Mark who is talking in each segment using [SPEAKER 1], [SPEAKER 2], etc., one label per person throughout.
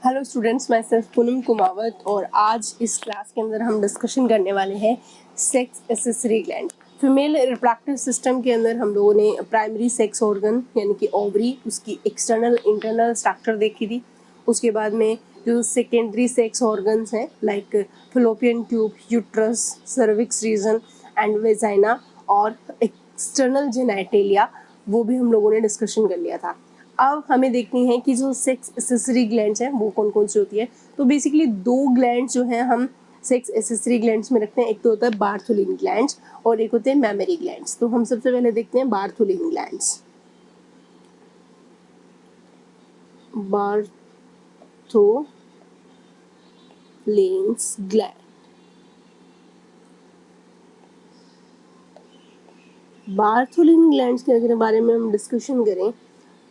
[SPEAKER 1] Hello students, मैं सिर्फ पूनम कुमावत और आज इस क्लास के अंदर हम डिस्कशन करने वाले हैं sex accessory gland. Female reproductive system के अंदर हम लोगों ने प्राइमरी सेक्स ऑर्गन यानी कि ओवरी, उसकी एक्सटर्नल इंटरनल स्ट्रक्चर देखी थी। उसके बाद में जो सेकेंडरी सेक्स ऑर्गन्स हैं like fallopian tube, uterus, cervix region and vagina और एक्सटर्नल जेनिटलिया, वो भी हम लोगों ने डिस्कशन कर लिया था। अब हमें देखनी है कि जो सेक्स एसेसरी ग्लैंड्स हैं वो कौन कौन सी होती है। तो बेसिकली दो ग्लैंड्स जो हैं हम सेक्स एसेसरी ग्लैंड्स में रखते हैं, एक तो होता है बार्थोलिन ग्लैंड्स और एक होते हैं मैमरी ग्लैंड्स। तो हम सबसे पहले देखते हैं Bartholin glands. Bartholin's gland, Bartholin glands के अगर बारे में हम डिस्कशन करें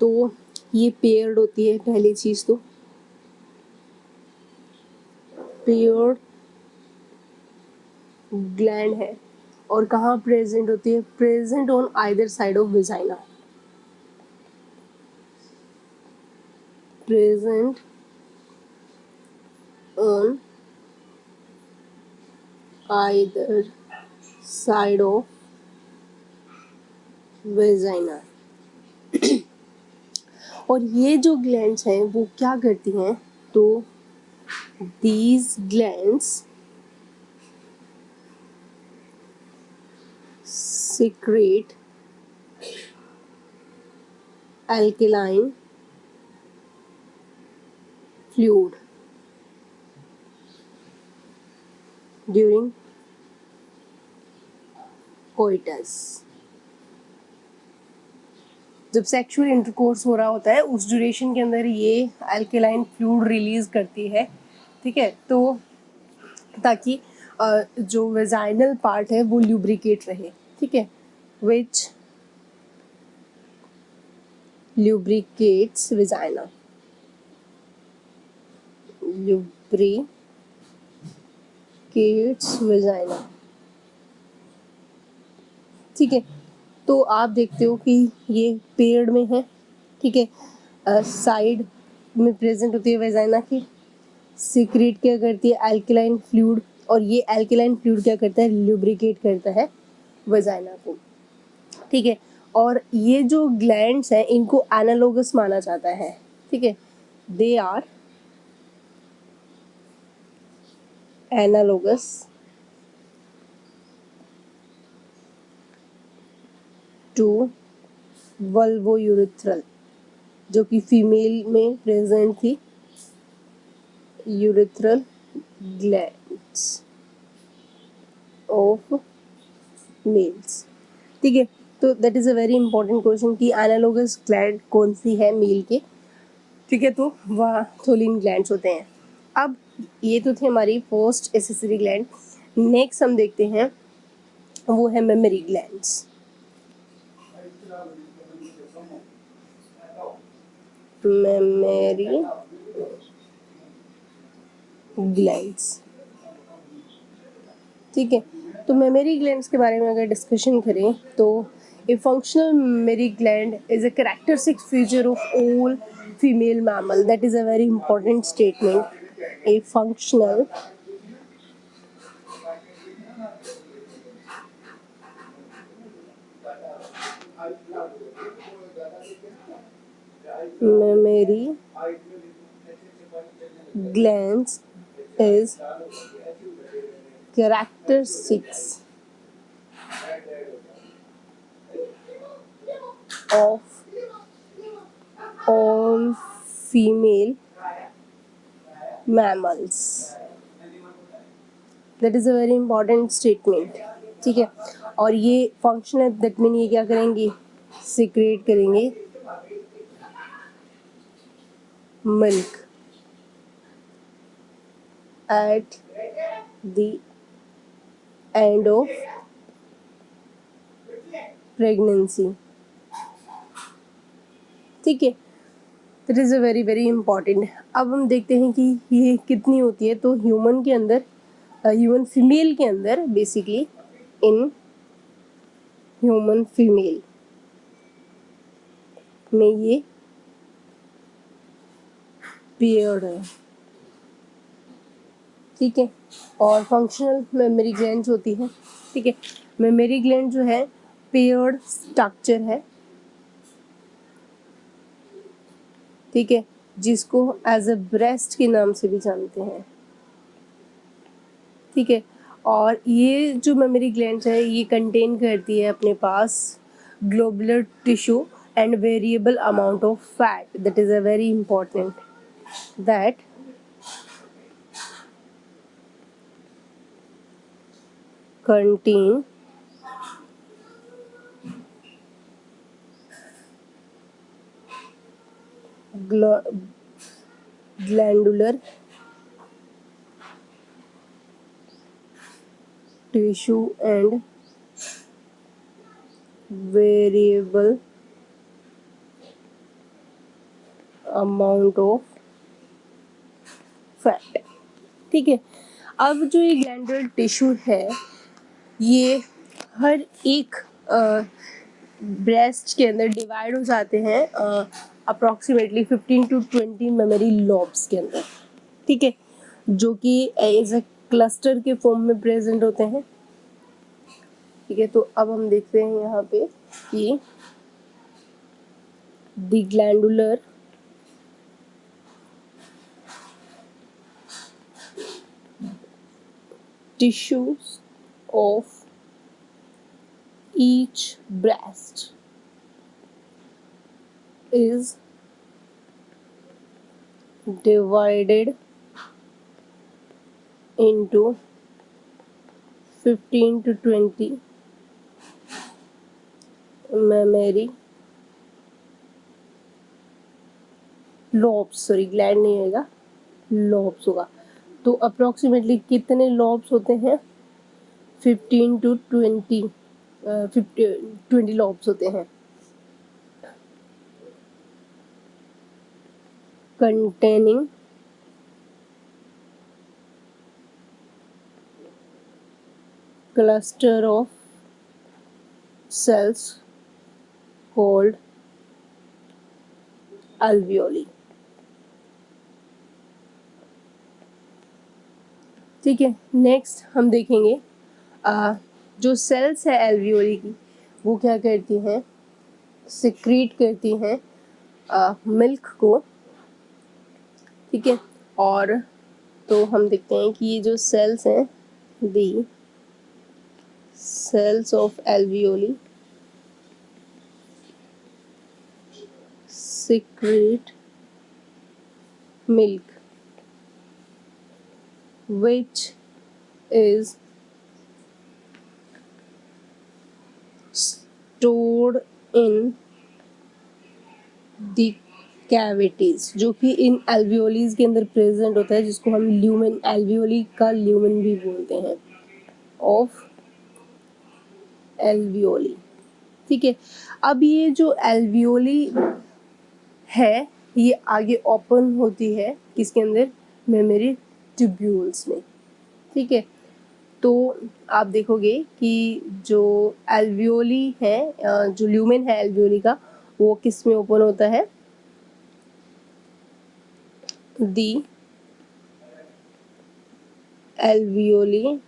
[SPEAKER 1] तो ये पेयर्ड होती है। पहली चीज तो पेयर्ड ग्लैंड है और कहाँ प्रेजेंट होती है? Present on either side of vagina, present on either side of vagina. और ये जो ग्लैंड्स हैं वो क्या करती हैं? तो these glands secrete alkaline fluid during coitus। जब सेक्सुअल इंटरकोर्स हो रहा होता है उस ड्यूरेशन के अंदर ये अल्केलाइन फ्लूइड रिलीज करती है, ठीक है, तो ताकि जो वेजाइनल पार्ट है वो ल्यूब्रिकेट रहे, ठीक है, विच lubricates vagina, lubricates vagina, ठीक है। तो आप देखते हो कि ये पेड़ में है, ठीक है, साइड में प्रेजेंट होती है वेजाइना की, सीक्रेट क्या करती है? अल्कलाइन फ्लूइड, और ये अल्कलाइन फ्लूइड क्या करता है? ल्यूब्रिकेट करता है वेजाइना को, ठीक है। और ये जो ग्लैंड्स हैं इनको एनालोगस माना जाता है, ठीक है, दे आर एनालोगस टू वल्वोयूरेथ्रल, जो कि फीमेल में प्रेजेंट थी, यूरेथ्रल ग्लैंड्स ऑफ मेल्स, ठीक है। तो that is a very important question कि एनालोगस ग्लैंड कौन सी है मेल के, ठीक है, तो वह थोलिन ग्लैंड्स होते हैं। अब ये तो थी हमारी फर्स्ट एसेसरी ग्लैंड। नेक्स्ट हम देखते हैं वो है मेमरी ग्लैंड्स। मेमरी ग्लैंड्स, ठीक है। तो मेमरी ग्लैंड्स के बारे में अगर डिस्कशन करें तो a functional mammary gland is a characteristic feature of all female mammal. That is a very important statement. A functional mammary glands is characteristics of all female mammals। That is a very important statement, ठीक है। और ये function है, that mean ये क्या करेंगे? Secret करेंगे milk at the end of pregnancy, ठीक है। That is a very very important. अब हम देखते हैं कि ये कितनी होती है। तो ह्यूमन के अंदर, ह्यूमन फीमेल के अंदर, बेसिकली इन ह्यूमन फीमेल में ये पेयर्ड है, ठीक है। और फंक्शनल मेमोरी ग्लैंड होती है, ठीक है। मेमोरी ग्लैंड जो है पेयर्ड स्ट्रक्चर है, ठीक है, जिसको एज अ ब्रेस्ट के नाम से भी जानते हैं, ठीक है। और ये जो मेमोरी ग्लैंड है ये कंटेन करती है अपने पास globular tissue and variable amount of fat, that is a very important, that contain glandular tissue and variable amount of fat, ठीक है। अब जो ये ग्लैंडुलर टिश्यू है ये हर एक ब्रेस्ट के अंदर डिवाइड हो जाते हैं अप्रॉक्सीमेटली 15 to 20 मेमोरी लॉब्स के अंदर, ठीक है, जो कि एज ए क्लस्टर के फॉर्म में प्रेजेंट होते हैं, ठीक है। तो अब हम देखते हैं यहाँ पे कि the glandular tissues of each breast is divided into 15 to 20 mammary lobes, sorry gland नहीं होगा, लॉब्स होगा। तो अप्रोक्सीमेटली कितने लॉब्स होते हैं? 15 to 20 20 लॉब्स होते हैं, containing cluster of cells called alveoli, ठीक है। नेक्स्ट हम देखेंगे जो सेल्स है एल्वियोली की वो क्या करती हैं, सिक्रीट करती हैं मिल्क को, ठीक है। और तो हम देखते हैं कि ये जो सेल्स हैं दी cells of alveoli secrete milk which is stored in the cavities, जो कि इन alveolis के अंदर प्रेजेंट होता है, जिसको हम ल्यूमेन, alveoli का ल्यूमेन भी बोलते हैं, ऑफ alveoli, ठीक है। अब ये जो alveoli है ये आगे ओपन होती है किसके अंदर, मेमोरी ट्यूब्यूल्स में, ठीक है। तो आप देखोगे कि जो एल्वियोली है, जो ल्यूमेन है एल्वियोली का, वो किस में ओपन होता है, the alveoli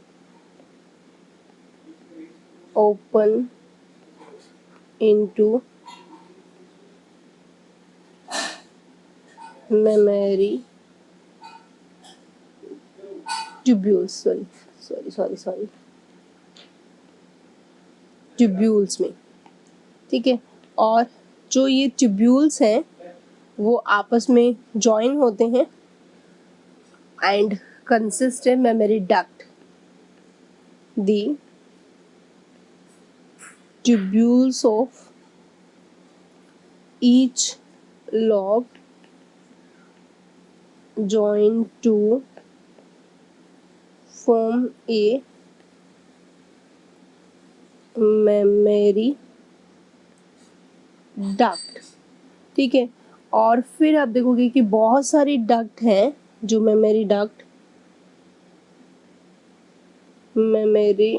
[SPEAKER 1] open into mammary tubules, sorry tubules में, ठीक है। और जो ये ट्यूब्यूल्स हैं वो आपस में जॉइन होते हैं एंड कंसिस्ट है memory duct, the tubules of each lobe join to form a memory duct, ठीक है। और फिर आप देखोगे कि बहुत सारी डक्ट हैं, जो मेमोरी डक्ट, मेमोरी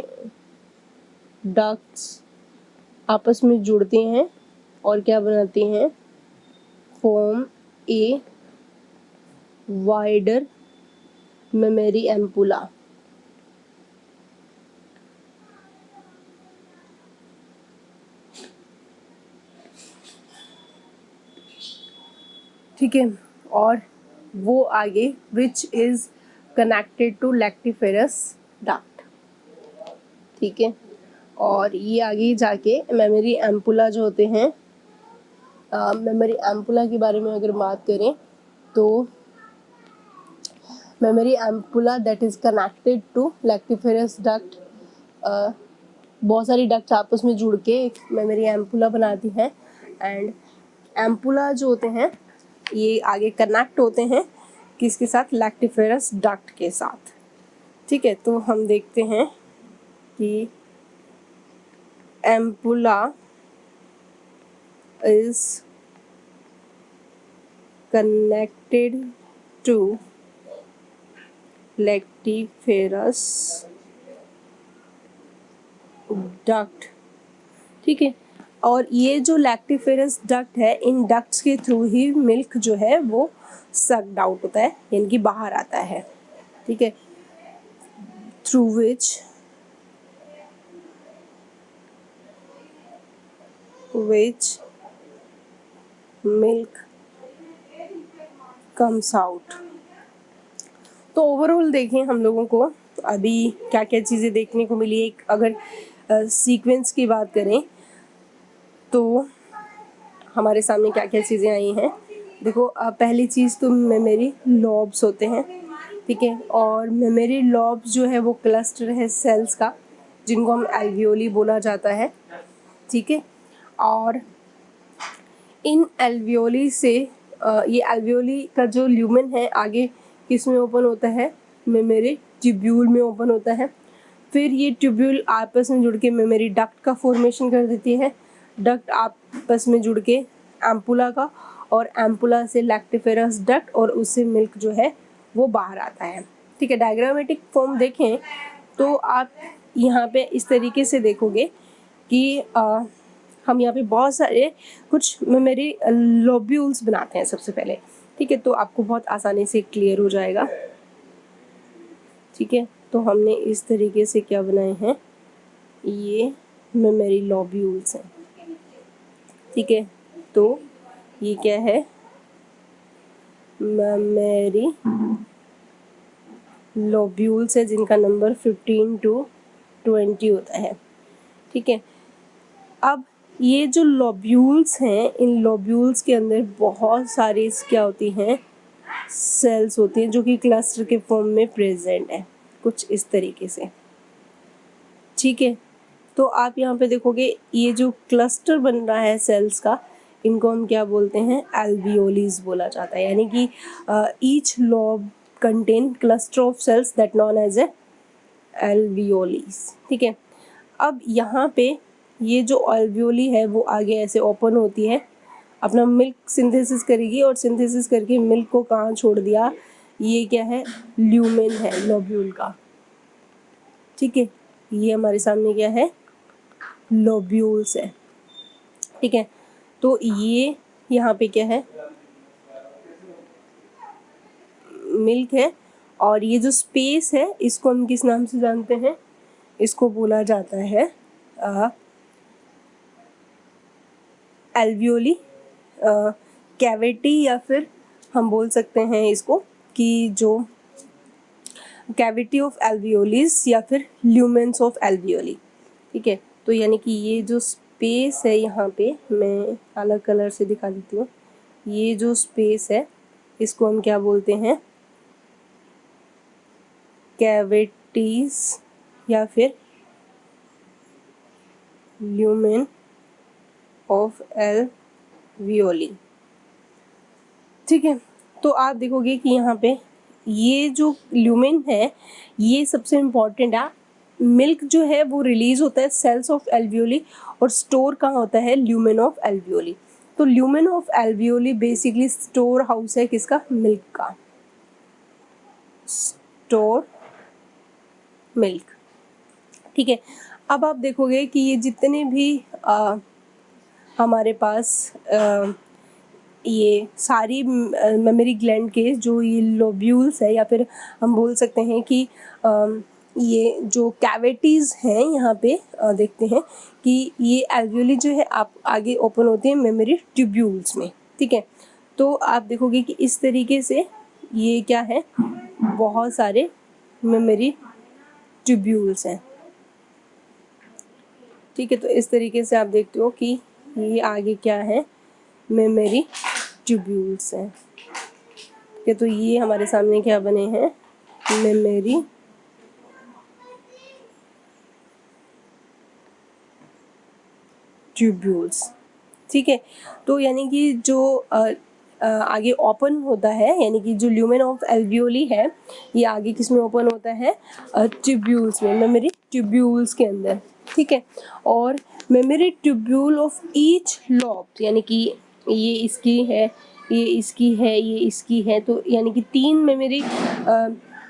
[SPEAKER 1] डक्ट्स आपस में जुड़ते हैं और क्या बनाती हैं, form a wider mammary ampulla. ठीक है, और वो आगे which is connected to lactiferous duct. ठीक है, और ये आगे जाके मेमोरी एम्पुला जो होते हैं, मेमोरी एम्पुला के बारे में अगर बात करें तो mammary ampulla that is connected to lactiferous duct, बहुत सारी डक्ट आपस में जुड़ के एक मेमोरी एम्पुला बनाती हैं। एंड एम्पुला जो होते हैं ये आगे कनेक्ट होते हैं किसके साथ, लैक्टिफेरस डक्ट के साथ। ठीक है, तो हम देखते हैं कि ampulla is connected to lactiferous duct. ठीक है, और ये जो लैक्टिफेरस डक्ट है, इन डक्ट्स के थ्रू ही मिल्क जो है वो सक्ड आउट होता है, यानी कि बाहर आता है। ठीक है, through which milk comes out. तो ओवरऑल देखें हम लोगों को अभी क्या क्या चीज़ें देखने को मिली। एक अगर सीक्वेंस की बात करें तो हमारे सामने क्या क्या चीज़ें आई हैं। देखो, पहली चीज़ तो मेमोरी लॉब्स होते हैं। ठीक है, और मेमोरी लॉब्स जो है वो क्लस्टर है सेल्स का, जिनको हम एल्वियोली बोला जाता है। ठीक है, और इन एल्वियोली से ये एल्वियोली का जो ल्यूमेन है आगे किस में ओपन होता है, मेमोरी ट्यूब्यूल में ओपन होता है। फिर ये ट्यूब्यूल आपस में जुड़ के मेमोरी डक्ट का फॉर्मेशन कर देती है, डक्ट आपस में जुड़ के एम्पुला का, और एम्पुला से लैक्टिफेरस डक्ट, और उससे मिल्क जो है वो बाहर आता है। ठीक है, डायग्रामेटिक फॉर्म देखें तो आप यहाँ पे इस तरीके से देखोगे कि हम यहाँ पे बहुत सारे कुछ मेमोरी लोब्यूल्स बनाते हैं सबसे पहले। ठीक है, तो आपको बहुत आसानी से क्लियर हो जाएगा। ठीक है, तो हमने इस तरीके से क्या बनाए हैं, ये मेमोरी लोब्यूल्स हैं। ठीक है, तो ये क्या है, मेमोरी लोब्यूल्स है जिनका नंबर 15 to 20 होता है। ठीक है, अब ये जो लोब्यूल्स हैं, इन लोब्यूल्स के अंदर बहुत सारी क्या होती हैं, सेल्स होती हैं जो कि क्लस्टर के फॉर्म में प्रेजेंट है, कुछ इस तरीके से। ठीक है, तो आप यहाँ पे देखोगे ये जो क्लस्टर बन रहा है सेल्स का, इनको हम क्या बोलते हैं, एल्वियोलीज बोला जाता है। यानी कि each lobe contain cluster of cells that known as a alveolis. ठीक है, अब यहाँ पे ये जो एल्वियोली है वो आगे ऐसे ओपन होती है, अपना मिल्क सिंथेसिस करेगी, और सिंथेसिस करके मिल्क को कहाँ छोड़ दिया, ये क्या है, ल्यूमेन है लोब्यूल का। ठीक है, ये हमारे सामने क्या है, लोब्यूल्स है। ठीक है, तो ये यहाँ पे क्या है, मिल्क है, और ये जो स्पेस है इसको हम किस नाम से जानते हैं, इसको बोला जाता है एल्वियोली कैविटी, या फिर हम बोल सकते हैं इसको कि जो कैविटी ऑफ एल्वियोलीज, या फिर ल्यूमेंस ऑफ एल्वियोली। ठीक है, तो यानी कि ये जो स्पेस है, यहाँ पे मैं अलग कलर से दिखा देती हूँ, ये जो स्पेस है इसको हम क्या बोलते हैं, कैविटीज या फिर ल्यूमेन ऑफ एल्वियोली। ठीक है, तो आप देखोगे कि यहाँ पे ये जो ल्यूमेन है ये सबसे इम्पॉर्टेंट है। मिल्क जो है वो रिलीज होता है सेल्स ऑफ एल्वियोली, और स्टोर कहाँ होता है, ल्यूमेन ऑफ एल्वियोली। तो lumen of alveoli basically store house है किसका, मिल्क का, स्टोर मिल्क। ठीक है, अब आप देखोगे कि ये जितने भी हमारे पास ये सारी मेमोरी ग्लैंड के जो ये लोब्यूल्स है, या फिर हम बोल सकते हैं कि ये जो कैविटीज़ हैं यहाँ पे देखते हैं कि ये एल्वियोली जो है आप आगे ओपन होते हैं मेमोरी ट्यूब्यूल्स में, ठीक है। तो आप देखोगे कि इस तरीके से ये क्या है, बहुत सारे मेमोरी ट्यूब्यूल्स हैं, ठीक है। तो इस तरीके से आप देखते हो कि ये आगे क्या है, मेमोरी ट्यूब्यूल्स हैं, ठीक है। तो ये हमारे सामने क्या बने हैं, मेमोरी ट्यूब्यूल्स, ठीक है। तो यानी कि जो आगे ओपन होता है, यानी कि जो ल्यूमेन ऑफ एल्वियोली है, ये आगे किस में ओपन होता है, ट्यूब्यूल्स में, मेमोरी ट्यूब्यूल्स के अंदर, ठीक है। और memory tubule of each lobe, यानी कि ये इसकी है, ये इसकी है, ये इसकी है, तो यानी कि 3 मेमोरी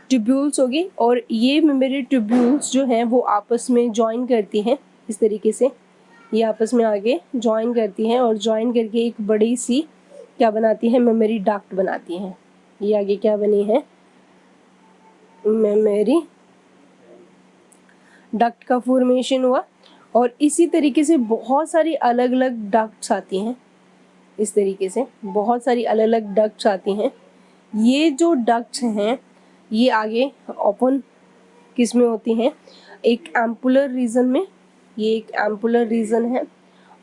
[SPEAKER 1] ट्यूब्यूल्स होगी, और ये मेमोरी ट्यूब्यूल्स जो हैं वो आपस में जॉइन करती हैं इस तरीके से, ये आपस में आगे जॉइन करती हैं और जॉइन करके एक बड़ी सी क्या बनाती है, मेमोरी डक्ट बनाती हैं। ये आगे क्या बनी है, मेमोरी डक्ट का फॉर्मेशन हुआ। और इसी तरीके से बहुत सारी अलग अलग डक्ट्स आती हैं, इस तरीके से बहुत सारी अलग अलग डक्ट्स आती हैं। ये जो डक्ट्स हैं ये आगे ओपन किस में होती हैं, एक एम्पुलर रीजन में, ये एक एम्पुलर रीजन है,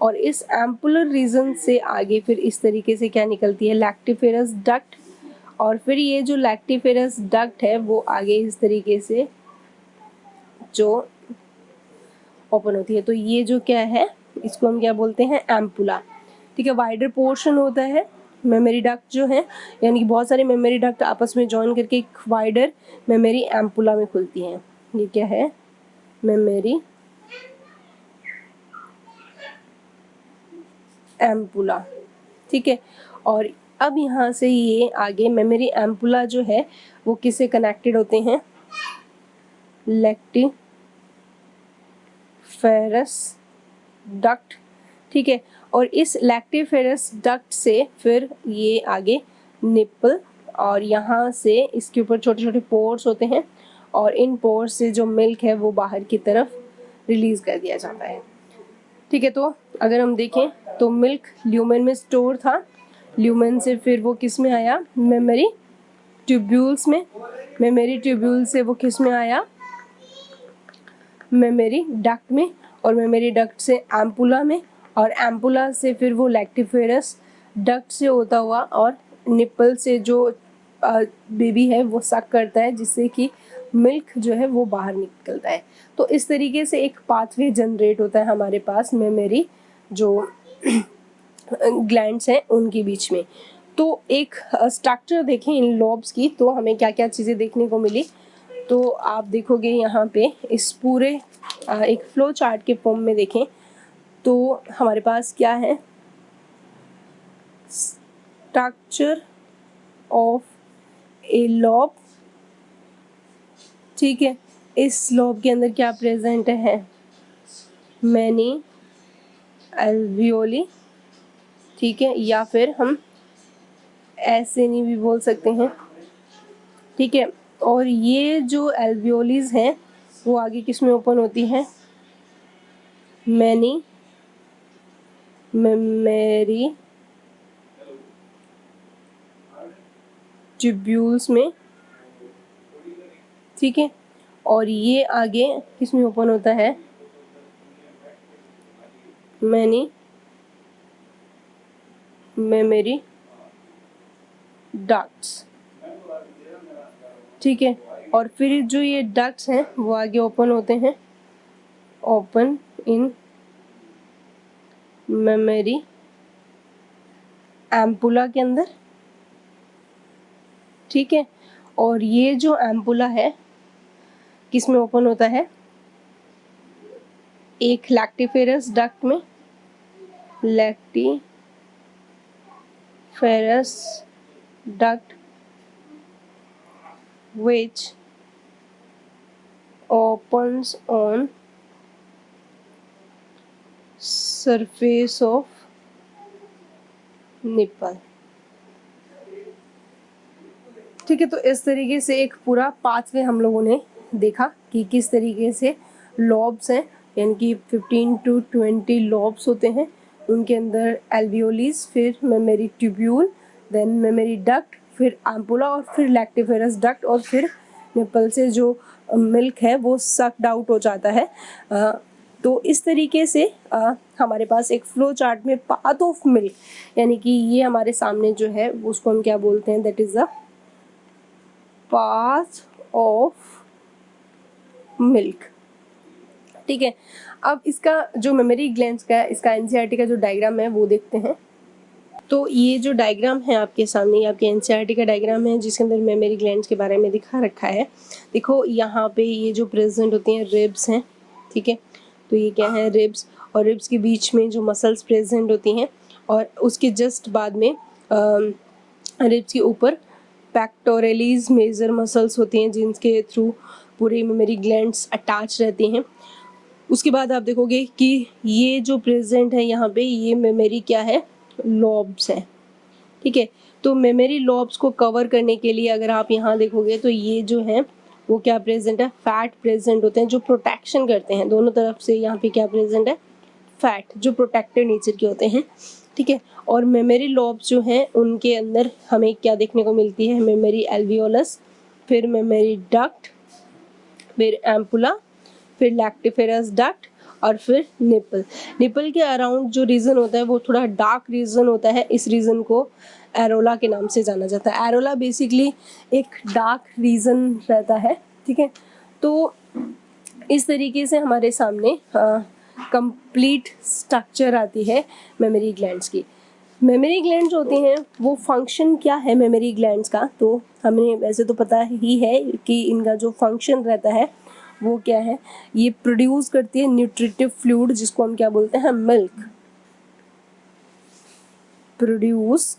[SPEAKER 1] और इस एम्पुलर रीजन से आगे फिर इस तरीके से क्या निकलती है, लैक्टिफेरस डक्ट, और फिर ये जो लैक्टिफेरस डक्ट है वो आगे इस तरीके से जो ओपन होती है। तो ये जो क्या है, इसको हम क्या बोलते हैं, एम्पुला, ठीक है। वाइडर पोर्शन होता है मेमोरी डक्ट जो है, यानी कि बहुत सारे मेमोरी डक्ट आपस में जॉइन करके एक वाइडर मेमोरी एम्पुला में खुलती हैं। ये क्या है, मेमोरी एम्पुला, ठीक है। और अब यहाँ से ये आगे मेमोरी एम्पुला जो है वो किससे कनेक्टेड होते हैं, लैक्टिफेरस डक्ट, ठीक है। और इस लैक्टिफेरस डक्ट से फिर ये आगे निप्पल, और यहाँ से इसके ऊपर छोटे छोटे पोर्स होते हैं, और इन पोर्स से जो मिल्क है वो बाहर की तरफ रिलीज कर दिया जाता है, ठीक है। तो अगर हम देखें तो मिल्क ल्यूमेन में स्टोर था, ल्यूमेन से फिर वो किस में आया, मेमोरी ट्यूब्यूल्स में, मेमोरी ट्यूब्यूल से वो किस में आया, मेमोरी डक्ट में, और मेमोरी डक्ट से एम्पुला में, और एम्पुला से फिर वो लैक्टिफेरस डक्ट से होता हुआ और निप्पल से जो बेबी है वो सक करता है, जिससे कि मिल्क जो है वो बाहर निकलता है। तो इस तरीके से एक पाथवे जनरेट होता है हमारे पास मेमोरी जो ग्लैंड्स हैं उनके बीच में। तो एक स्ट्रक्चर देखें इन लॉब्स की, तो हमें क्या क्या चीज़ें देखने को मिली। तो आप देखोगे यहाँ पे इस पूरे एक फ्लो चार्ट के फॉर्म में देखें तो हमारे पास क्या है, स्ट्रक्चर ऑफ ए लॉब, ठीक है। इस लॉब के अंदर क्या प्रेजेंट है, मैनी एल्वियोली, ठीक है, या फिर हम ऐसे नहीं भी बोल सकते हैं, ठीक है। और ये जो एल्वियोलीज हैं वो आगे किस में ओपन होती हैं, मैनी मेमोरी ट्यूब्यूल्स में, ठीक है। और ये आगे किस में ओपन होता है, मैनी मेमोरी डक्ट्स, ठीक है। और फिर जो ये डक्ट्स हैं वो आगे ओपन होते हैं, ओपन इन मेमोरी एम्पुला के अंदर, ठीक है। और ये जो एम्पुला है किस में ओपन होता है, एक लैक्टिफेरस डक्ट में, lactiferous duct which opens on surface of nipple, ठीक है, तो इस तरीके से एक पूरा पाथवे हम लोगों ने देखा कि किस तरीके से लॉब्स हैं, यानी कि 15 to 20 लॉब्स होते हैं, उनके अंदर एल्वियोलीज, फिर mammary tubule, then mammary duct, फिर एम्पुला और फिर लैक्टिफेरस डक्ट, और फिर निपल से जो मिल्क है वो सक्ड आउट हो जाता है। तो इस तरीके से हमारे पास एक फ्लो चार्ट में पाथ ऑफ मिल्क, यानी कि ये हमारे सामने जो है उसको हम क्या बोलते हैं, that is the path of milk. ठीक है, अब इसका जो मेमोरी ग्लैंड्स का है, इसका एनसीईआरटी का जो डायग्राम है वो देखते हैं। तो ये जो डायग्राम है आपके सामने, ये आपके एनसीईआरटी का डायग्राम है जिसके अंदर मेमोरी ग्लैंड्स के बारे में दिखा रखा है। देखो यहाँ पे ये जो प्रेजेंट होती हैं रिब्स हैं, ठीक है, तो ये क्या है, रिब्स, और रिब्स के बीच में जो मसल्स प्रेजेंट होती हैं, और उसके जस्ट बाद में रिब्स के ऊपर पैक्टोरलीज मेजर मसल्स होती हैं जिनके थ्रू पूरी मेमोरी ग्लैंड्स अटैच रहती हैं। उसके बाद आप देखोगे कि ये जो प्रेजेंट है यहाँ पे, ये मेमोरी क्या है, लॉब्स है। ठीक है, तो मेमोरी लॉब्स को कवर करने के लिए अगर आप यहाँ देखोगे तो ये जो है वो क्या प्रेजेंट है, फैट प्रेजेंट होते हैं जो प्रोटेक्शन करते हैं दोनों तरफ से। यहाँ पे क्या प्रेजेंट है, फैट, जो प्रोटेक्टिव नेचर के होते हैं। ठीक है, और मेमोरी लॉब्स जो हैं उनके अंदर हमें क्या देखने को मिलती है, मेमोरी एल्वियोलस, फिर मेमोरी डक्ट, फिर एम्पुला, फिर लैक्टिफेरस डक्ट, और फिर निपल। निपल के अराउंड जो रीजन होता है वो थोड़ा डार्क रीजन होता है, इस रीजन को एरोला के नाम से जाना जाता है। एरोला बेसिकली एक डार्क रीजन रहता है। ठीक है, तो इस तरीके से हमारे सामने कंप्लीट स्ट्रक्चर आती है मेमोरी ग्लैंड्स की। मेमोरी ग्लैंड्स होती हैं वो फंक्शन क्या है मेमोरी ग्लैंड्स का, तो हमें वैसे तो पता ही है कि इनका जो फंक्शन रहता है वो क्या है, ये प्रोड्यूस करती है न्यूट्रिटिव फ्लूइड जिसको हम क्या बोलते हैं, मिल्क। प्रोड्यूस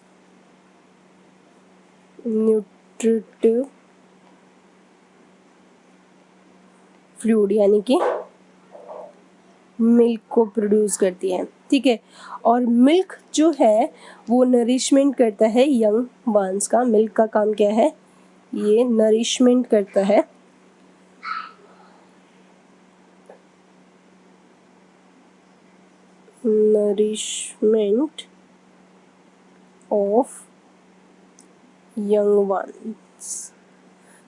[SPEAKER 1] न्यूट्रिटिव फ्लूइड, यानी कि मिल्क को प्रोड्यूस करती है। ठीक है, और मिल्क जो है वो नरिशमेंट करता है यंग वंस का। मिल्क का काम क्या है, ये नरिशमेंट करता है नरिशमेंट ऑफ यंग वंस।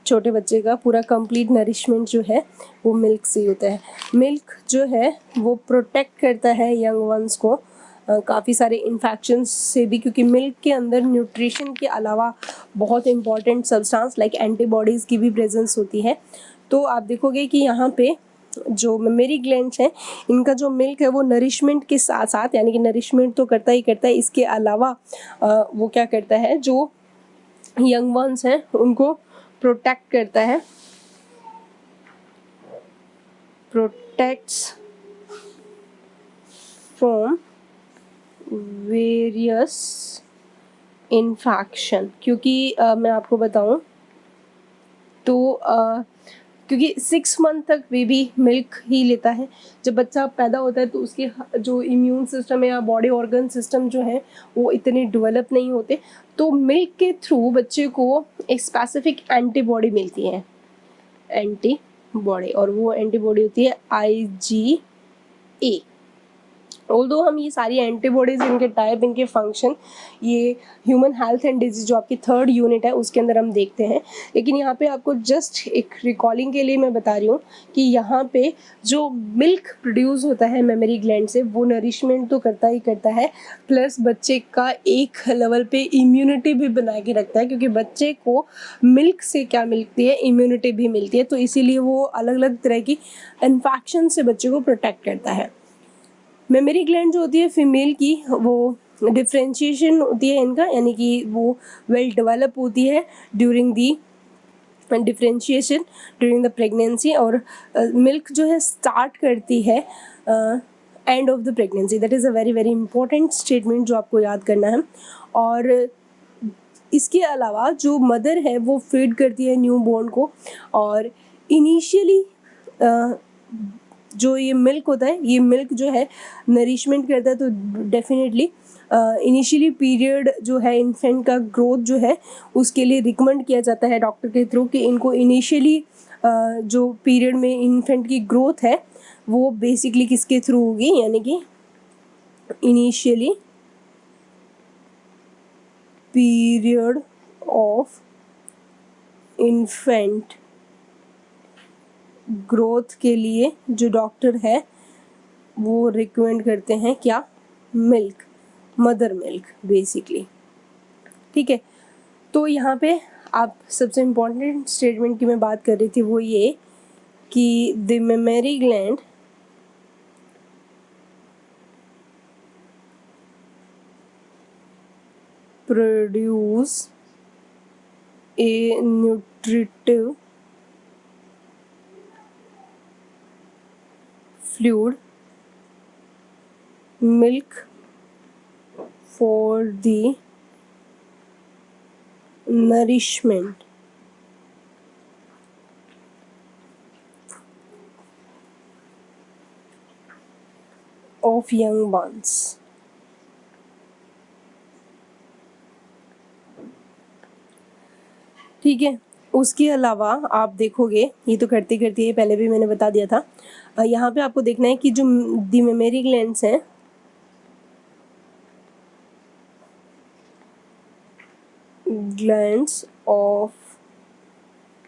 [SPEAKER 1] छोटे बच्चे का पूरा कंप्लीट नरिशमेंट जो है वो मिल्क से होता है। मिल्क जो है वो प्रोटेक्ट करता है यंग वंस को काफ़ी सारे इन्फेक्शंस से भी, क्योंकि मिल्क के अंदर न्यूट्रिशन के अलावा बहुत इंपॉर्टेंट सब्सटेंस लाइक एंटीबॉडीज़ की भी प्रेजेंस होती है। तो आप देखोगे कि यहाँ पे जो मेमोरी ग्लैंड्स हैं इनका जो मिल्क है वो नरिशमेंट के साथ साथ, यानी कि नरिशमेंट तो करता ही करता है, इसके अलावा वो क्या करता है, जो यंग वंस हैं उनको प्रोटेक्ट करता है, प्रोटेक्ट्स फ्रॉम वेरियस इन्फेक्शन। क्योंकि मैं आपको बताऊं तो क्योंकि 6 मंथ तक बेबी मिल्क ही लेता है। जब बच्चा पैदा होता है तो उसके जो इम्यून सिस्टम है या बॉडी ऑर्गन सिस्टम जो है वो इतने डेवलप नहीं होते, तो मिल्क के थ्रू बच्चे को एक स्पेसिफिक एंटीबॉडी मिलती है, एंटीबॉडी, और वो एंटीबॉडी होती है IgA। ऑल्दो हम ये सारी एंटीबॉडीज, इनके टाइप, इनके फंक्शन, ये ह्यूमन हेल्थ एंड डिजीज जो आपकी 3rd यूनिट है उसके अंदर हम देखते हैं, लेकिन यहाँ पे आपको जस्ट एक रिकॉलिंग के लिए मैं बता रही हूँ कि यहाँ पे जो मिल्क प्रोड्यूस होता है मेमोरी ग्लैंड से वो नरिशमेंट तो करता ही करता है, प्लस बच्चे का एक लेवल पे इम्यूनिटी भी बना के रखता है, क्योंकि बच्चे को मिल्क से क्या मिलती है, इम्यूनिटी भी मिलती है, तो इसीलिए वो अलग अलग तरह की इन्फेक्शन से बच्चे को प्रोटेक्ट करता है। मेमोरी ग्लैंड जो होती है फीमेल की, वो डिफ्रेंशिएशन होती है इनका, यानी कि वो वेल डेवलप होती है during the differentiation during the pregnancy, और मिल्क जो है स्टार्ट करती है end of the pregnancy. That is a very very important statement जो आपको याद करना है। और इसके अलावा जो मदर है वो फीड करती है न्यू बॉर्न को, और इनिशियली जो ये मिल्क होता है, ये मिल्क जो है नरिशमेंट करता है, तो डेफिनेटली इनिशियली पीरियड जो है इन्फेंट का ग्रोथ जो है उसके लिए रिकमेंड किया जाता है डॉक्टर के थ्रू कि इनको इनिशियली जो पीरियड में इन्फेंट की ग्रोथ है वो बेसिकली किसके थ्रू होगी, यानी कि initially period of infant growth के लिए जो डॉक्टर है वो रिकमेंड करते हैं क्या, मिल्क, मदर मिल्क बेसिकली। ठीक है, तो यहाँ पे आप सबसे इम्पॉर्टेंट स्टेटमेंट की मैं बात कर रही थी वो ये कि the mammary gland produce a nutritive fluid milk for the nourishment of young ones। ठीक है, उसके अलावा आप देखोगे, ये तो करते करते ये पहले भी मैंने बता दिया था, यहाँ पे आपको देखना है कि जो दी मेमरी ग्लैंड्स हैं glands of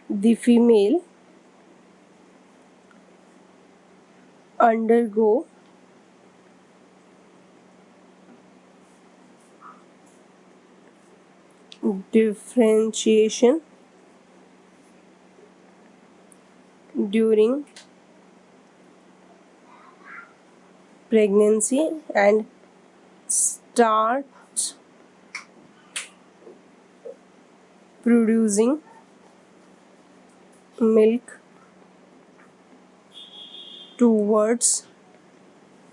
[SPEAKER 1] the female undergo differentiation during pregnancy and starts producing milk towards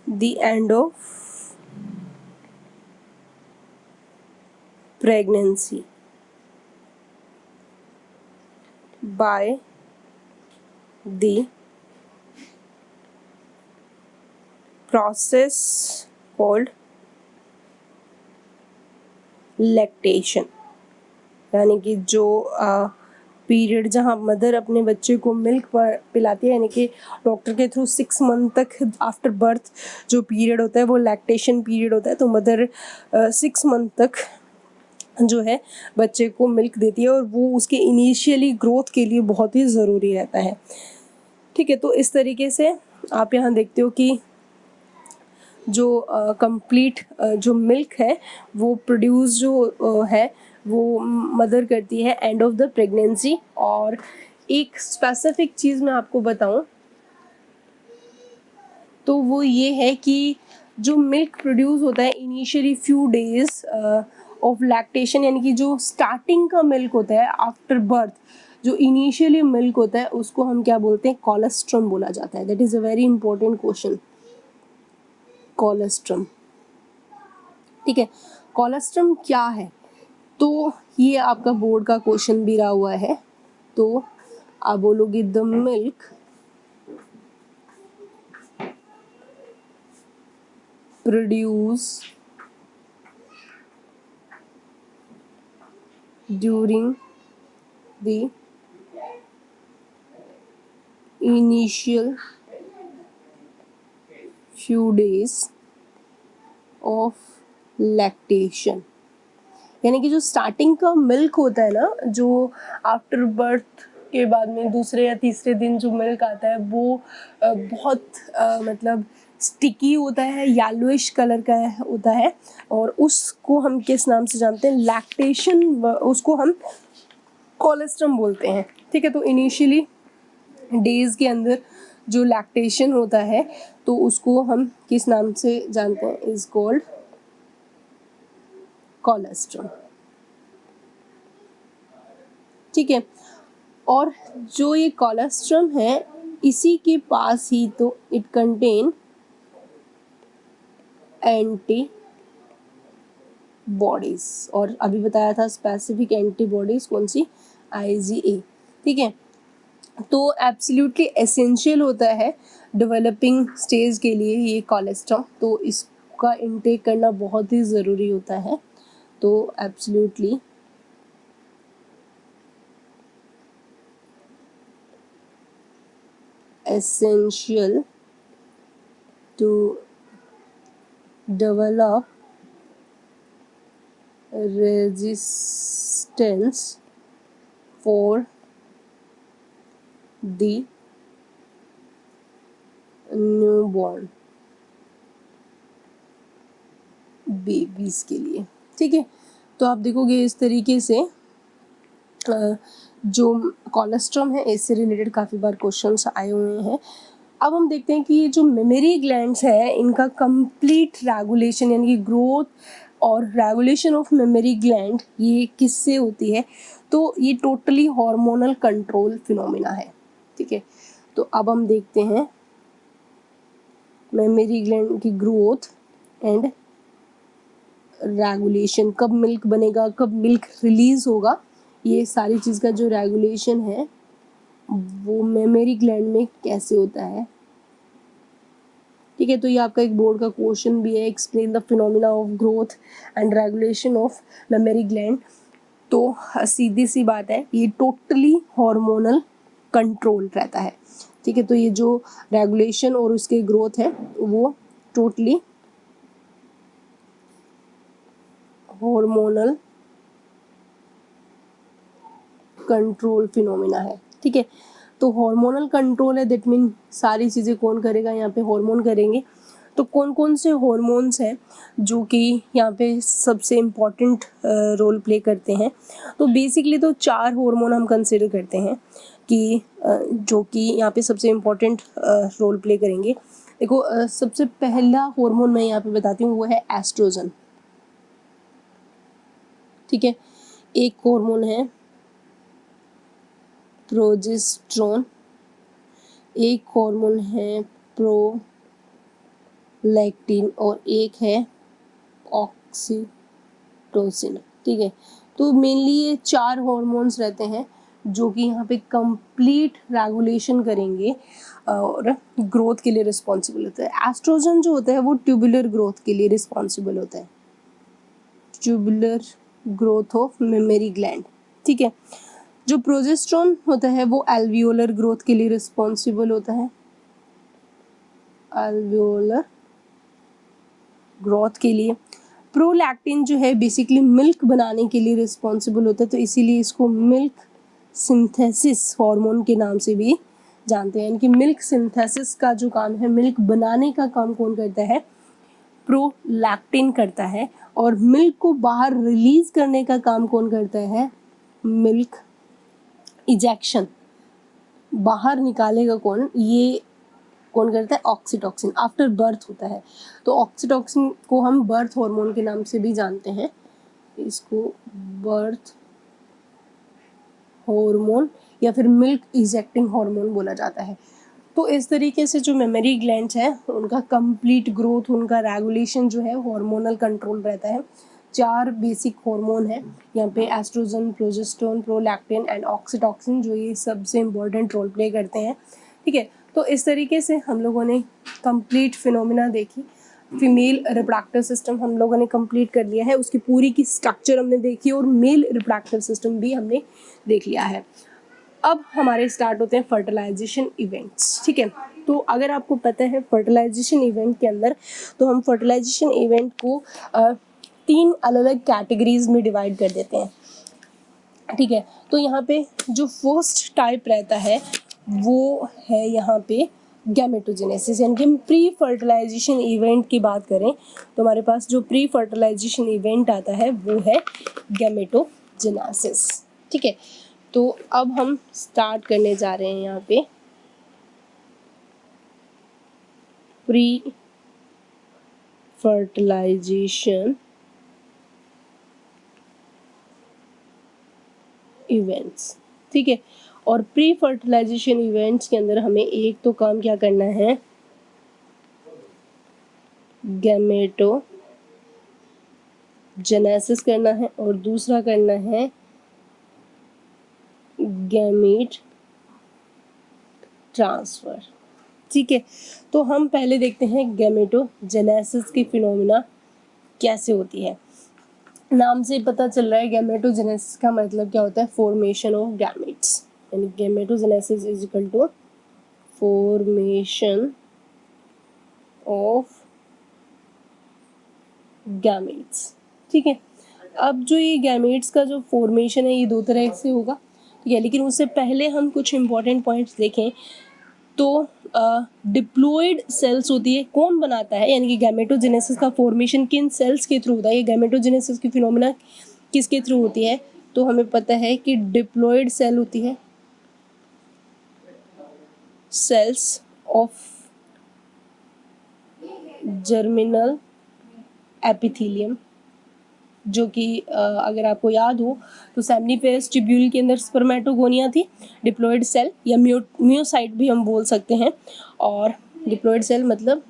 [SPEAKER 1] the end of pregnancy by the process called lactation। यानी कि जो पीरियड जहाँ मदर अपने बच्चे को मिल्क पिलाती है, यानी कि डॉक्टर के थ्रू 6 मंथ तक आफ्टर बर्थ जो पीरियड होता है वो लैक्टेशन पीरियड होता है। तो मदर 6 मंथ तक जो है बच्चे को मिल्क देती है और वो उसके इनिशियली ग्रोथ के लिए बहुत ही ज़रूरी रहता है। ठीक है, तो इस तरीके से आप यहाँ देखते हो कि जो कंप्लीट जो मिल्क है वो प्रोड्यूस जो है वो मदर करती है एंड ऑफ द प्रेगनेंसी। और एक स्पेसिफिक चीज़ मैं आपको बताऊं तो वो ये है कि जो मिल्क प्रोड्यूस होता है initially few days of lactation, यानी कि जो स्टार्टिंग का मिल्क होता है आफ्टर बर्थ, जो इनिशियली मिल्क होता है उसको हम क्या बोलते हैं, कोलेस्ट्रम बोला जाता है। That is a very important question, colostrum. ठीक है, कोलेस्ट्रम क्या है, तो ये आपका बोर्ड का क्वेश्चन भी रहा हुआ है। तो आप बोलोगे the milk produce during the initial few days of lactation, यानी कि जो स्टार्टिंग का मिल्क होता है ना, जो आफ्टर बर्थ के बाद में दूसरे या तीसरे दिन जो मिल्क आता है वो बहुत मतलब स्टिकी होता है, येलोइश कलर का होता है और उसको हम किस नाम से जानते हैं, लैक्टेशन, उसको हम कोलेस्ट्रम बोलते हैं। ठीक है, तो इनिशियली डेज के अंदर जो लैक्टेशन होता है तो उसको हम किस नाम से जानते हैं, इज कॉल्ड कोलेस्ट्रम। ठीक है, और जो ये कोलेस्ट्रम है इसी के पास ही तो इट कंटेन एंटी बॉडीज, और अभी बताया था स्पेसिफिक एंटीबॉडीज कौन सी, IgA। ठीक है, तो एब्सोल्युटली एसेंशियल होता है डेवलपिंग स्टेज के लिए ये कोलेस्ट्रम। तो इस का इंटेक करना बहुत ही ज़रूरी होता है। तो absolutely essential to develop resistance for the newborn babies के लिए। ठीक है, तो आप देखोगे इस तरीके से जो कोलेस्ट्रॉम है इससे रिलेटेड काफ़ी बार क्वेश्चंस आए हुए हैं। अब हम देखते हैं कि ये जो मेमोरी ग्लैंड्स है इनका कंप्लीट रेगुलेशन यानी कि ग्रोथ और रेगुलेशन ऑफ मेमोरी ग्लैंड ये किससे होती है, तो ये टोटली हार्मोनल कंट्रोल फिनोमिना है। ठीक है, तो अब हम देखते हैं मेमोरी ग्लैंड की ग्रोथ एंड रेगुलेशन, कब मिल्क बनेगा, कब मिल्क रिलीज होगा, ये सारी चीज़ का जो रेगुलेशन है वो मेमोरी ग्लैंड में कैसे होता है। ठीक है, तो ये आपका एक बोर्ड का क्वेश्चन भी है, explain the phenomena of growth and regulation of memory gland. तो सीधी सी बात है, ये टोटली हार्मोनल कंट्रोल रहता है। ठीक है, तो ये जो रेगुलेशन और उसके ग्रोथ है वो टोटली हार्मोनल कंट्रोल फिनोमिना है। ठीक है, तो हार्मोनल कंट्रोल है, दैट मीन सारी चीज़ें कौन करेगा, यहाँ पे हार्मोन करेंगे। तो कौन कौन से हार्मोन्स हैं जो कि यहाँ पे सबसे इम्पॉर्टेंट रोल प्ले करते हैं, तो बेसिकली तो 4 हार्मोन हम कंसिडर करते हैं कि जो कि यहाँ पे सबसे इम्पॉर्टेंट रोल प्ले करेंगे। देखो सबसे पहला हार्मोन मैं यहाँ पे बताती हूँ वो है एस्ट्रोजन। ठीक है, एक हार्मोन है प्रोजेस्टेरोन, एक हार्मोन है प्रोलैक्टिन और एक है ऑक्सीटोसिन। ठीक है, तो मेनली ये 4 हार्मोन्स रहते हैं जो कि यहाँ पे कंप्लीट रेगुलेशन करेंगे और ग्रोथ के लिए रिस्पॉन्सिबल होता है। एस्ट्रोजन जो होता है वो ट्यूबुलर ग्रोथ के लिए रिस्पॉन्सिबल होता है, tubular growth of memory gland. ठीक है, जो प्रोजेस्टेरोन होता है वो एल्वियोलर ग्रोथ के लिए रिस्पॉन्सिबल होता है, एल्वियोलर ग्रोथ के लिए। प्रोलैक्टिन जो है बेसिकली मिल्क बनाने के लिए रिस्पॉन्सिबल होता है, तो इसीलिए इसको मिल्क सिंथेसिस हार्मोन के नाम से भी जानते हैं। यानी कि मिल्क सिंथेसिस का जो काम है, मिल्क बनाने का काम कौन करता है, प्रोलैक्टिन करता है। और मिल्क को बाहर रिलीज करने का काम कौन करता है, मिल्क इजेक्शन, बाहर निकालेगा कौन, ये कौन करता है, ऑक्सीटोसिन, आफ्टर बर्थ होता है। तो ऑक्सीटोसिन को हम बर्थ हार्मोन के नाम से भी जानते हैं, इसको बर्थ हार्मोन या फिर मिल्क इजेक्टिंग हार्मोन बोला जाता है। तो इस तरीके से जो मेमोरी ग्लैंड्स है उनका कंप्लीट ग्रोथ, उनका रेगुलेशन जो है हार्मोनल कंट्रोल रहता है। 4 बेसिक हार्मोन है यहाँ पे, oestrogen, progesterone, prolactin and oxytocin, जो ये सबसे इम्पोर्टेंट रोल प्ले करते हैं। ठीक है, तो इस तरीके से हम लोगों ने कंप्लीट फिनोमिना देखी। फीमेल रिप्रोडक्टिव सिस्टम हम लोगों ने कंप्लीट कर लिया है, उसकी पूरी की स्ट्रक्चर हमने देखी और मेल रिप्रोडक्टिव सिस्टम भी हमने देख लिया है। अब हमारे स्टार्ट होते हैं फर्टिलाइजेशन इवेंट्स। ठीक है, तो अगर आपको पता है फर्टिलाइजेशन इवेंट के अंदर, तो हम फर्टिलाइजेशन इवेंट को 3 अलग अलग कैटेगरीज में डिवाइड कर देते हैं। ठीक है, तो यहाँ पे जो फर्स्ट टाइप रहता है वो है यहाँ पे गैमेटोजेनेसिस, यानी कि हम प्री फर्टिलाइजेशन इवेंट की बात करें तो हमारे पास जो प्री फर्टिलाइजेशन इवेंट आता है वो है गैमेटोजेनेसिस। ठीक है, तो अब हम स्टार्ट करने जा रहे हैं यहाँ पे प्री फर्टिलाइजेशन इवेंट्स। ठीक है, और प्री फर्टिलाइजेशन इवेंट्स के अंदर हमें एक तो काम क्या करना है, गैमेटोजेनेसिस करना है और दूसरा करना है गैमीट ट्रांसफर। ठीक है, तो हम पहले देखते हैं गैमेटोजेनेसिस की फिनोमिना कैसे होती है। नाम से पता चल रहा है गैमेटोजेनेसिस का मतलब क्या होता है, फॉर्मेशन ऑफ गैमेट्स, यानी gametogenesis is equal to formation of gametes. ठीक है, अब जो ये गैमेट्स का जो फॉर्मेशन है ये दो तरह से होगा, ठीक है, लेकिन उससे पहले हम कुछ इंपॉर्टेंट पॉइंट्स देखें तो डिप्लॉयड सेल्स होती है, कौन बनाता है, यानी कि गैमेटोजेनेसिस का फॉर्मेशन किन सेल्स के थ्रू होता है, ये गैमेटोजेनेसिस की फिनोमिना किसके थ्रू होती है, तो हमें पता है कि डिप्लॉयड सेल होती है, सेल्स ऑफ जर्मिनल एपिथेलियम, जो कि अगर आपको याद हो तो सेमनीफेरस ट्यूब्यूल के अंदर स्पर्मेटोगोनिया थी, डिप्लॉयड सेल या मियोसाइट भी हम बोल सकते हैं, और डिप्लॉयड सेल मतलब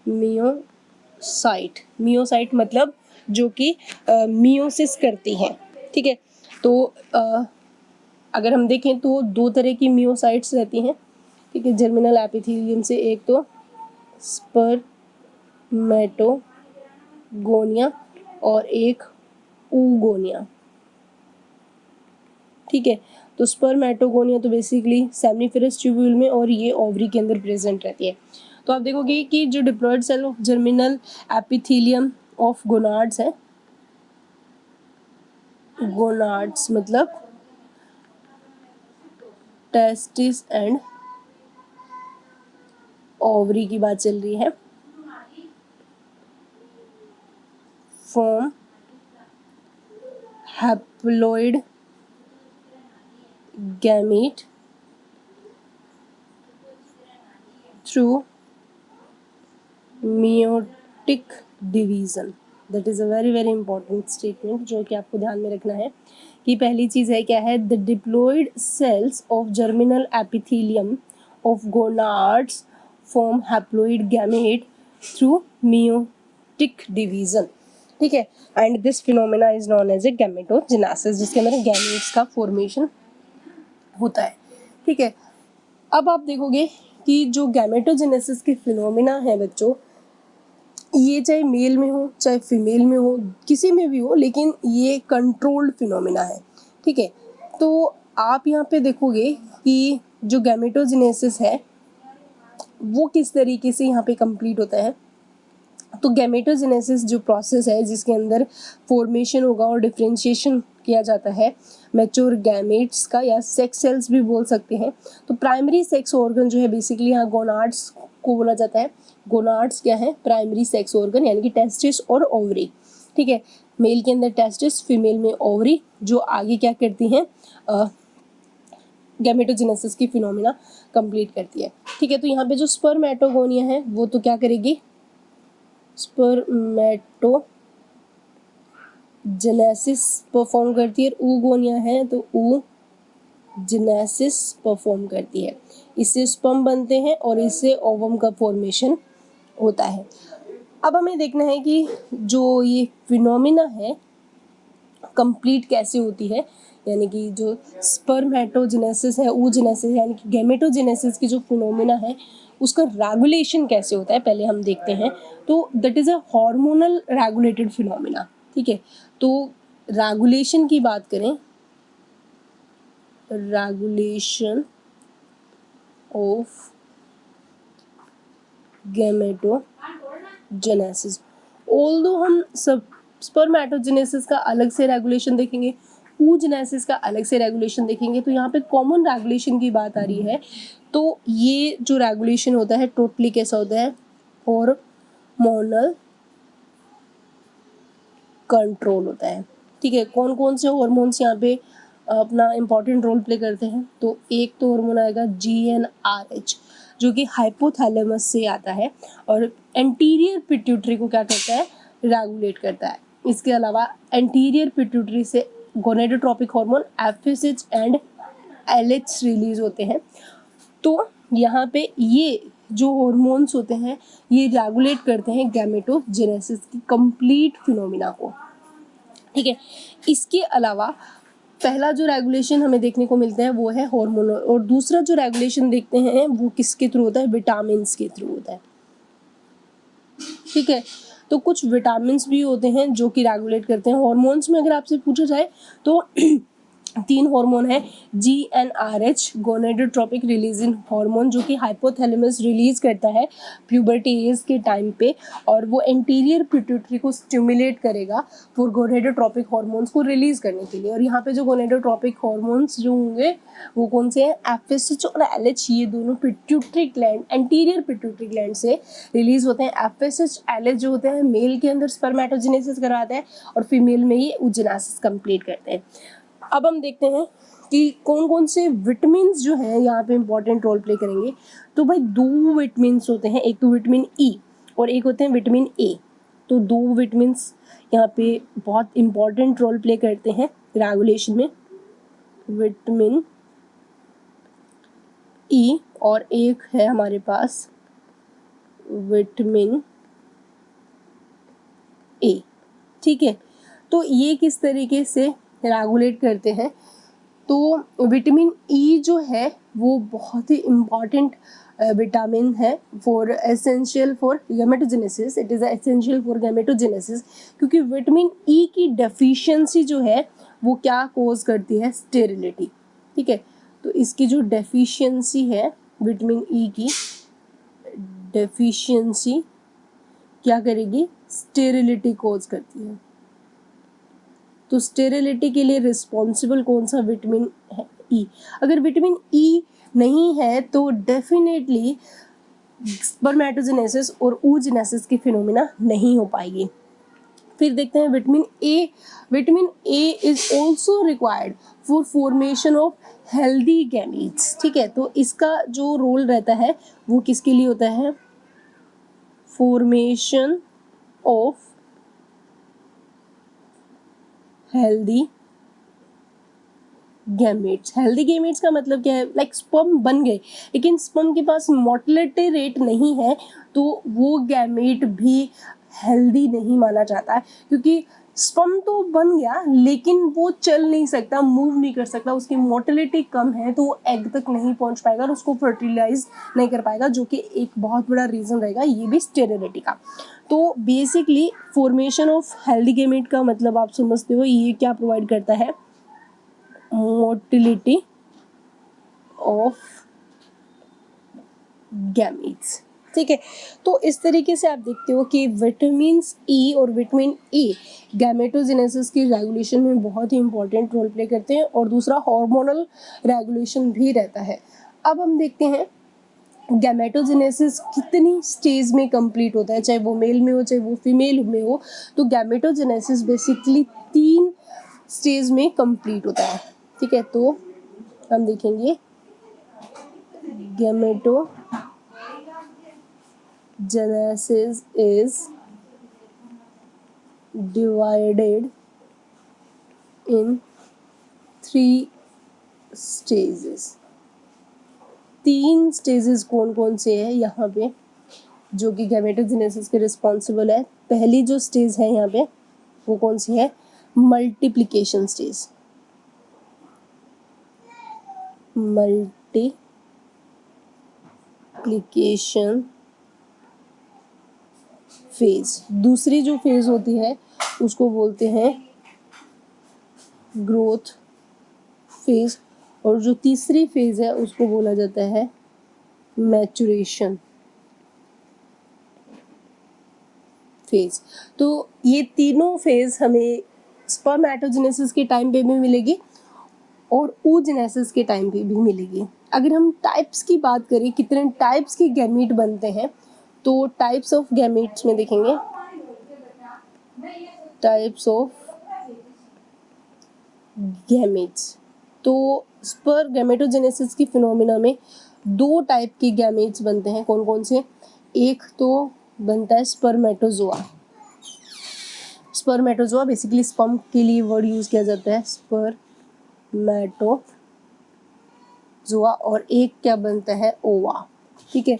[SPEAKER 1] मियोसाइट, मियोसाइट मतलब जो कि मियोसिस करती हैं, ठीक है। तो अगर हम देखें तो दो तरह की मियोसाइट्स रहती हैं, ठीक है, जर्मिनल एपिथेलियम से, एक तो स्पर्मेटोगोनिया और एक oogonia, ठीक है। तो स्पर्मेटोगोनिया तो बेसिकली सेमनीफेरस ट्यूब्यूल में और ये ओवरी के अंदर प्रेजेंट रहती है। तो आप देखोगे कि जो diploid cell of germinal epithelium of gonads है, गोनाड्स मतलब टेस्टिस एंड ओवरी की बात चल रही है, form haploid gamete through meiotic division। That is a very very important statement जो कि आपको ध्यान में रखना है कि पहली चीज़ है क्या है, the diploid cells of germinal epithelium of gonads form haploid gamete through meiotic division, ठीक है, and this phenomena is known as a gametogenesis, जिसके अंदर गैमेट्स का फॉर्मेशन होता है, ठीक है। अब आप देखोगे कि जो गैमेटोजेनेसिस की फिनोमिना है बच्चों, ये चाहे मेल में हो चाहे फीमेल में हो, किसी में भी हो, लेकिन ये कंट्रोल्ड फिनोमिना है, ठीक है। तो आप यहाँ पे देखोगे कि जो गैमेटोजेनेसिस है वो किस तरीके से यहाँ पे कंप्लीट होता है। तो गैमेटोजेनेसिस जो प्रोसेस है जिसके अंदर फॉर्मेशन होगा और डिफरेंशिएशन किया जाता है मैच्योर गैमेट्स का, या सेक्स सेल्स भी बोल सकते हैं। तो प्राइमरी सेक्स ऑर्गन जो है बेसिकली यहाँ गोनाड्स को बोला जाता है। गोनाड्स क्या है, प्राइमरी सेक्स ऑर्गन, यानी कि टेस्टिस और ओवरी, ठीक है। मेल के अंदर टेस्टिस, फीमेल में ओवरी, जो आगे क्या करती हैं, गैमेटोजेनेसिस की फिनोमिना कंप्लीट करती है, ठीक है। तो यहाँ पे जो स्पर्मेटोगोनिया है वो तो क्या करेगी, स्पर्मेटोजेनेसिस परफॉर्म करती है, oogonia है तो oogenesis परफॉर्म करती है। इससे स्पर्म बनते हैं और इससे ओवम का फॉर्मेशन होता है। अब हमें देखना है कि जो ये फिनोमिना है कंप्लीट कैसे होती है, यानी कि जो स्पर्मेटोजेनेसिस है, oogenesis यानी कि गैमेटोजेनेसिस की जो फिनोमिना है उसका रेगुलेशन कैसे होता है पहले हम देखते हैं। तो that is a hormonal regulated phenomena, ठीक है। तो रेगुलेशन की बात करें, रेगुलेशन ऑफ गैमेटोजेनेसिस, ऑल्दो हम सब स्पर्मेटोजेनेसिस का अलग से रेगुलेशन देखेंगे, oogenesis का अलग से रेगुलेशन देखेंगे, तो यहाँ पे कॉमन रेगुलेशन की बात आ रही है। तो ये जो रेगुलेशन होता है टोटली कैसा होता है, हार्मोनल कंट्रोल होता है, ठीक है। कौन कौन से हार्मोन्स यहाँ पे अपना इम्पॉर्टेंट रोल प्ले करते हैं, तो एक तो हार्मोन आएगा GnRH जो कि हाइपोथैलेमस से आता है और एंटीरियर पिट्यूटरी को क्या करता है, रेगुलेट करता है। इसके अलावा एंटीरियर पिट्यूटरी से gonadotropic hormone FSH and LH release होते हैं। तो यहाँ पे ये जो हार्मोन्स होते हैं ये रेगुलेट करते हैं गैमेटोजेनेसिस की कंप्लीट फिनोमिना को, ठीक है। इसके अलावा पहला जो रेगुलेशन हमें देखने को मिलता है वो है हार्मोनल, और दूसरा जो रेगुलेशन देखते हैं वो किसके थ्रू होता है, विटामिन के थ्रू होता है। ठीक है, तो कुछ विटामिन भी होते हैं जो कि रेगुलेट करते हैं। हॉर्मोन्स में अगर आपसे पूछा जाए तो 3 हार्मोन है, GnRH गोनेडोट्रोपिक रिलीजिंग हार्मोन, जो कि हाइपोथैलेमस रिलीज करता है प्यूबर्टी एज के टाइम पे, और वो एंटीरियर पिट्यूटरी को स्टिमुलेट करेगा फॉर गोनेडोट्रोपिक हार्मोन्स को रिलीज करने के लिए। और यहाँ पे जो गोनेडोट्रोपिक हार्मोन्स जो होंगे वो कौन से हैं, FSH और LH, ये दोनों pituitary gland, anterior pituitary gland से रिलीज होते हैं। FSH LH जो होते हैं मेल के अंदर स्पर्मेटोजेनेसिस करवाते हैं और फीमेल में ये oogenesis कंप्लीट करते हैं। अब हम देखते हैं कि कौन कौन से विटामिन जो हैं यहाँ पे इंपॉर्टेंट रोल प्ले करेंगे। तो भाई 2 विटामिन होते हैं, एक तो विटामिन E और एक होते हैं विटामिन A। तो 2 विटामिन यहाँ पे बहुत इंपॉर्टेंट रोल प्ले करते हैं रेगुलेशन में, विटामिन E और एक है हमारे पास विटामिन A। ठीक है, तो ये किस तरीके से रेगुलेट करते हैं। तो विटामिन E जो है वो बहुत ही इम्पॉर्टेंट विटामिन है for essential for gametogenesis, it is essential for gametogenesis, क्योंकि विटामिन E की डेफिशिएंसी जो है वो क्या कोज करती है, स्टेरिलिटी। ठीक है, तो इसकी जो डेफिशिएंसी है विटामिन E की डेफिशिएंसी क्या करेगी, स्टेरिलिटी कोज करती है। तो स्टेरिलिटी के लिए रिस्पॉन्सिबल कौन सा विटामिन है, E। अगर विटामिन E नहीं है तो डेफिनेटली स्पर्मेटोजेनेसिस और oogenesis की फिनोमिना नहीं हो पाएगी। फिर देखते हैं vitamin A। Vitamin A is also required for formation of healthy gametes. ठीक है, तो इसका जो रोल रहता है वो किसके लिए होता है, formation of healthy gametes. Healthy gametes का मतलब क्या है, लाइक स्पर्म बन गए लेकिन स्पर्म के पास मोटिलिटी रेट नहीं है तो वो गैमेट भी हेल्दी नहीं माना जाता है, क्योंकि स्पर्म तो बन गया लेकिन वो चल नहीं सकता, मूव नहीं कर सकता, उसकी मोटिलिटी कम है तो वो एग तक नहीं पहुंच पाएगा और उसको फर्टिलाइज नहीं कर पाएगा, जो कि एक बहुत बड़ा रीज़न रहेगा ये भी स्टेरिलिटी का। तो basically formation of healthy gamete का मतलब आप समझते हो ये क्या प्रोवाइड करता है, मोटिलिटी ऑफ गैमीट्स। ठीक है, तो इस तरीके से आप देखते हो कि विटामिन E और विटामिन A गैमेटोजेनेसिस की रेगुलेशन में बहुत ही इंपॉर्टेंट रोल प्ले करते हैं, और दूसरा हार्मोनल रेगुलेशन भी रहता है। अब हम देखते हैं गैमेटोजेनेसिस कितनी स्टेज में कंप्लीट होता है, चाहे वो मेल में हो चाहे वो फीमेल में हो। तो गैमेटोजेनेसिस बेसिकली 3 स्टेज में कंप्लीट होता है। ठीक है, तो हम देखेंगे gametogenesis is divided in 3 stages. 3 stages कौन कौन से हैं यहाँ पे जो कि गैमेटोजेनेसिस के रिस्पॉन्सिबल है। पहली जो स्टेज है यहाँ पे वो कौन सी है, मल्टीप्लिकेशन स्टेज, मल्टीप्लिकेशन फेज। दूसरी जो फेज होती है उसको बोलते हैं ग्रोथ फेज, और जो तीसरी फेज है उसको बोला जाता है मैचुरेशन फेज। तो ये तीनों फेज हमें स्पर्मेटोजेनेसिस के टाइम पे भी मिलेगी और oogenesis के टाइम पे भी मिलेगी। अगर हम टाइप्स की बात करें, कितने टाइप्स के गैमीट बनते हैं, तो टाइप्स ऑफ गैमीट्स में देखेंगे, टाइप्स ऑफ गैमीट्स। तो स्पर गैमेटोजेनेसिस की फिनोमिना में 2 टाइप के गैमीट्स बनते हैं, कौन कौन से, एक तो बनता है स्पर्मेटोजोआ। स्पर्मेटोजोआ बेसिकली स्पर्म के लिए वर्ड यूज किया जाता है, स्पर्मेटोजोआ, और एक क्या बनता है, ओवा। ठीक है,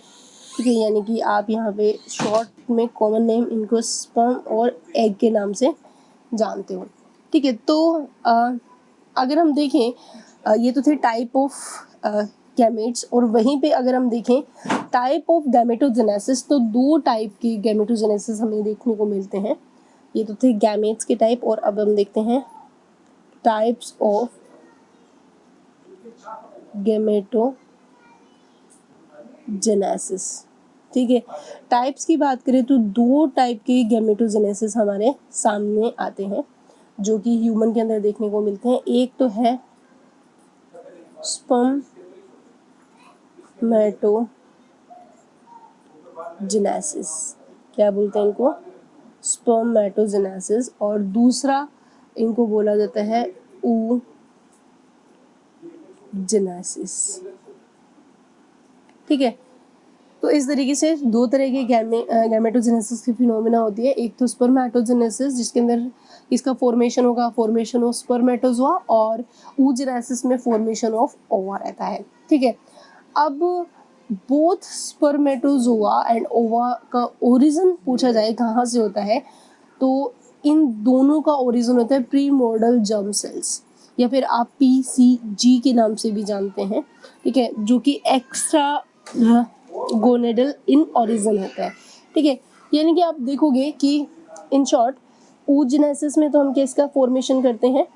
[SPEAKER 1] ठीक है, यानी कि आप यहाँ पे शॉर्ट में कॉमन नेम इनको स्पर्म और एग के नाम से जानते हो। ठीक है, तो अगर हम देखें ये तो थे टाइप ऑफ गैमेट्स, और वहीं पे अगर हम देखें टाइप ऑफ गैमेटोजेनेसिस, तो दो टाइप की गैमेटोजेनेसिस हमें देखने को मिलते हैं। ये तो थे गैमेट्स के टाइप, और अब हम देखते हैं टाइप्स ऑफ गैमेटोजेनेसिस। ठीक है, टाइप्स की बात करें तो दो टाइप के गैमेटोजेनेसिस हमारे सामने आते हैं जो कि ह्यूमन के अंदर देखने को मिलते हैं। एक तो है स्पर्मेटोजेनेसिस, क्या बोलते हैं इनको, स्पर्मेटोजेनेसिस, और दूसरा इनको बोला जाता है oogenesis। ठीक है, तो इस तरीके से दो तरह के गैमेटोजेनेसिस की फिनोमिना होती है। एक तो स्पर्मेटोजेनेसिस जिसके अंदर इसका फॉर्मेशन होगा फॉर्मेशन ऑफ स्पर्मेटोजोआ, और oogenesis में फॉर्मेशन ऑफ ओवा रहता है। ठीक है, अब बोथ स्पर्मेटोजोआ एंड ओवा का ओरिजिन पूछा जाए कहाँ से होता है, तो इन दोनों का ओरिजिन होता है प्रीमोर्डल जर्म सेल्स, या फिर आप PCG के नाम से भी जानते हैं। ठीक है, जो कि एक्स्ट्रा गोनेडल इन ओरिजिन होता है। ठीक है, यानी कि आप देखोगे कि इन शॉर्ट oogenesis में तो हम किसका फॉर्मेशन करते हैं,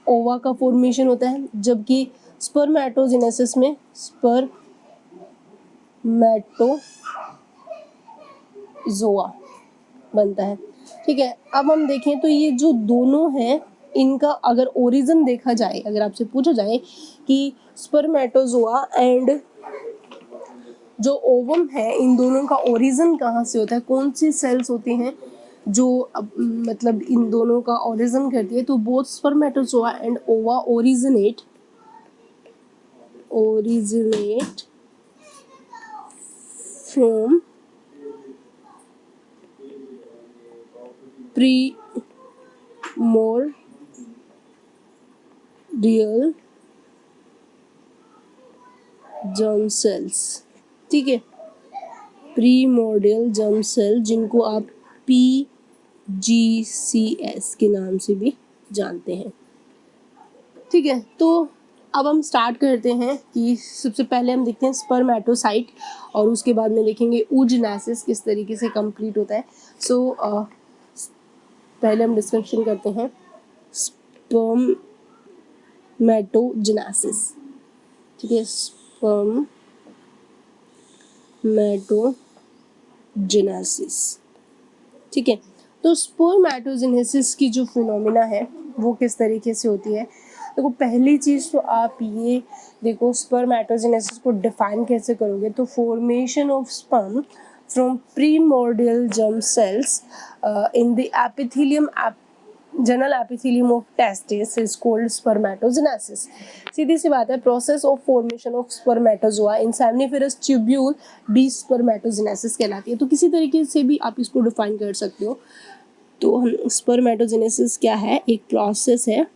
[SPEAKER 1] ओवा का फॉर्मेशन होता है, जबकि स्पर्मेटोजेनेसिस में स्पर्मेटोजोआ बनता है। ठीक है, अब हम देखें तो ये जो दोनों हैं इनका अगर ओरिजिन देखा जाए, अगर आपसे पूछा जाए कि स्पर्मेटोजोआ एंड जो ओवम है इन दोनों का ओरिजिन कहाँ से होता है, कौन सी सेल्स होती हैं जो मतलब इन दोनों का ओरिजिन करती है, तो बोथ स्पर्मेटोजोआ एंड ओवा originate from primordial germ sales. ठीक है, प्रीमोर्डियल जर्म सेल जिनको आप PGCS के नाम से भी जानते हैं। ठीक है, तो अब हम स्टार्ट करते हैं कि सबसे पहले हम देखते हैं स्पर्मेटोसाइट, और उसके बाद में देखेंगे oogenesis किस तरीके से कंप्लीट होता है। सो पहले हम डिस्कशन करते हैं स्पर्मेटोजेनेसिस। ठीक है, स्पर्मेटोजेनेसिस। ठीक है, तो स्पर्मेटोजेनेसिस की जो फिनोमिना है वो किस तरीके से होती है। देखो, पहली चीज़ तो आप ये देखो स्पर्मेटोजेनेसिस को डिफाइन कैसे करोगे, तो formation of sperm from primordial germ cells in the epithelium general epithelium of testis is called spermatogenesis. सीधी सी बात है, process of formation of spermatozoa in seminiferous tubule भी स्पर्मेटोजेनेसिस कहलाती है। तो किसी तरीके से भी आप इसको डिफाइन कर सकते हो। तो हम स्पर्मेटोजेनेसिस क्या है, एक प्रोसेस है,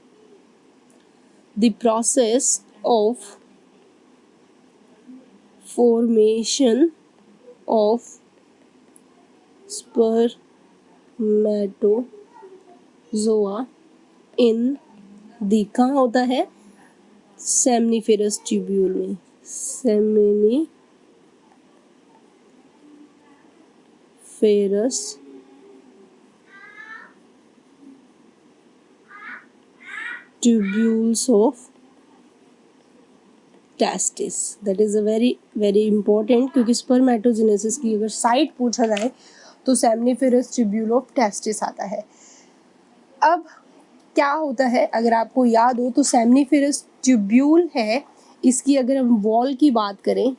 [SPEAKER 1] the process of formation of spermatozoa in the कहाँ होता है, सेमनिफेरस ट्यूब्यूल में, seminiferous tubules of testis. That is a very very important, क्योंकि स्पर्मेटोजेनेसिस की अगर साइट पूछा जाए तो सेमनिफेरस ट्यूब्यूल ऑफ टेस्टिस आता है। अब क्या होता है, अगर आपको याद हो तो सेमनिफेरस ट्यूब्यूल है, इसकी अगर हम वॉल की बात करें,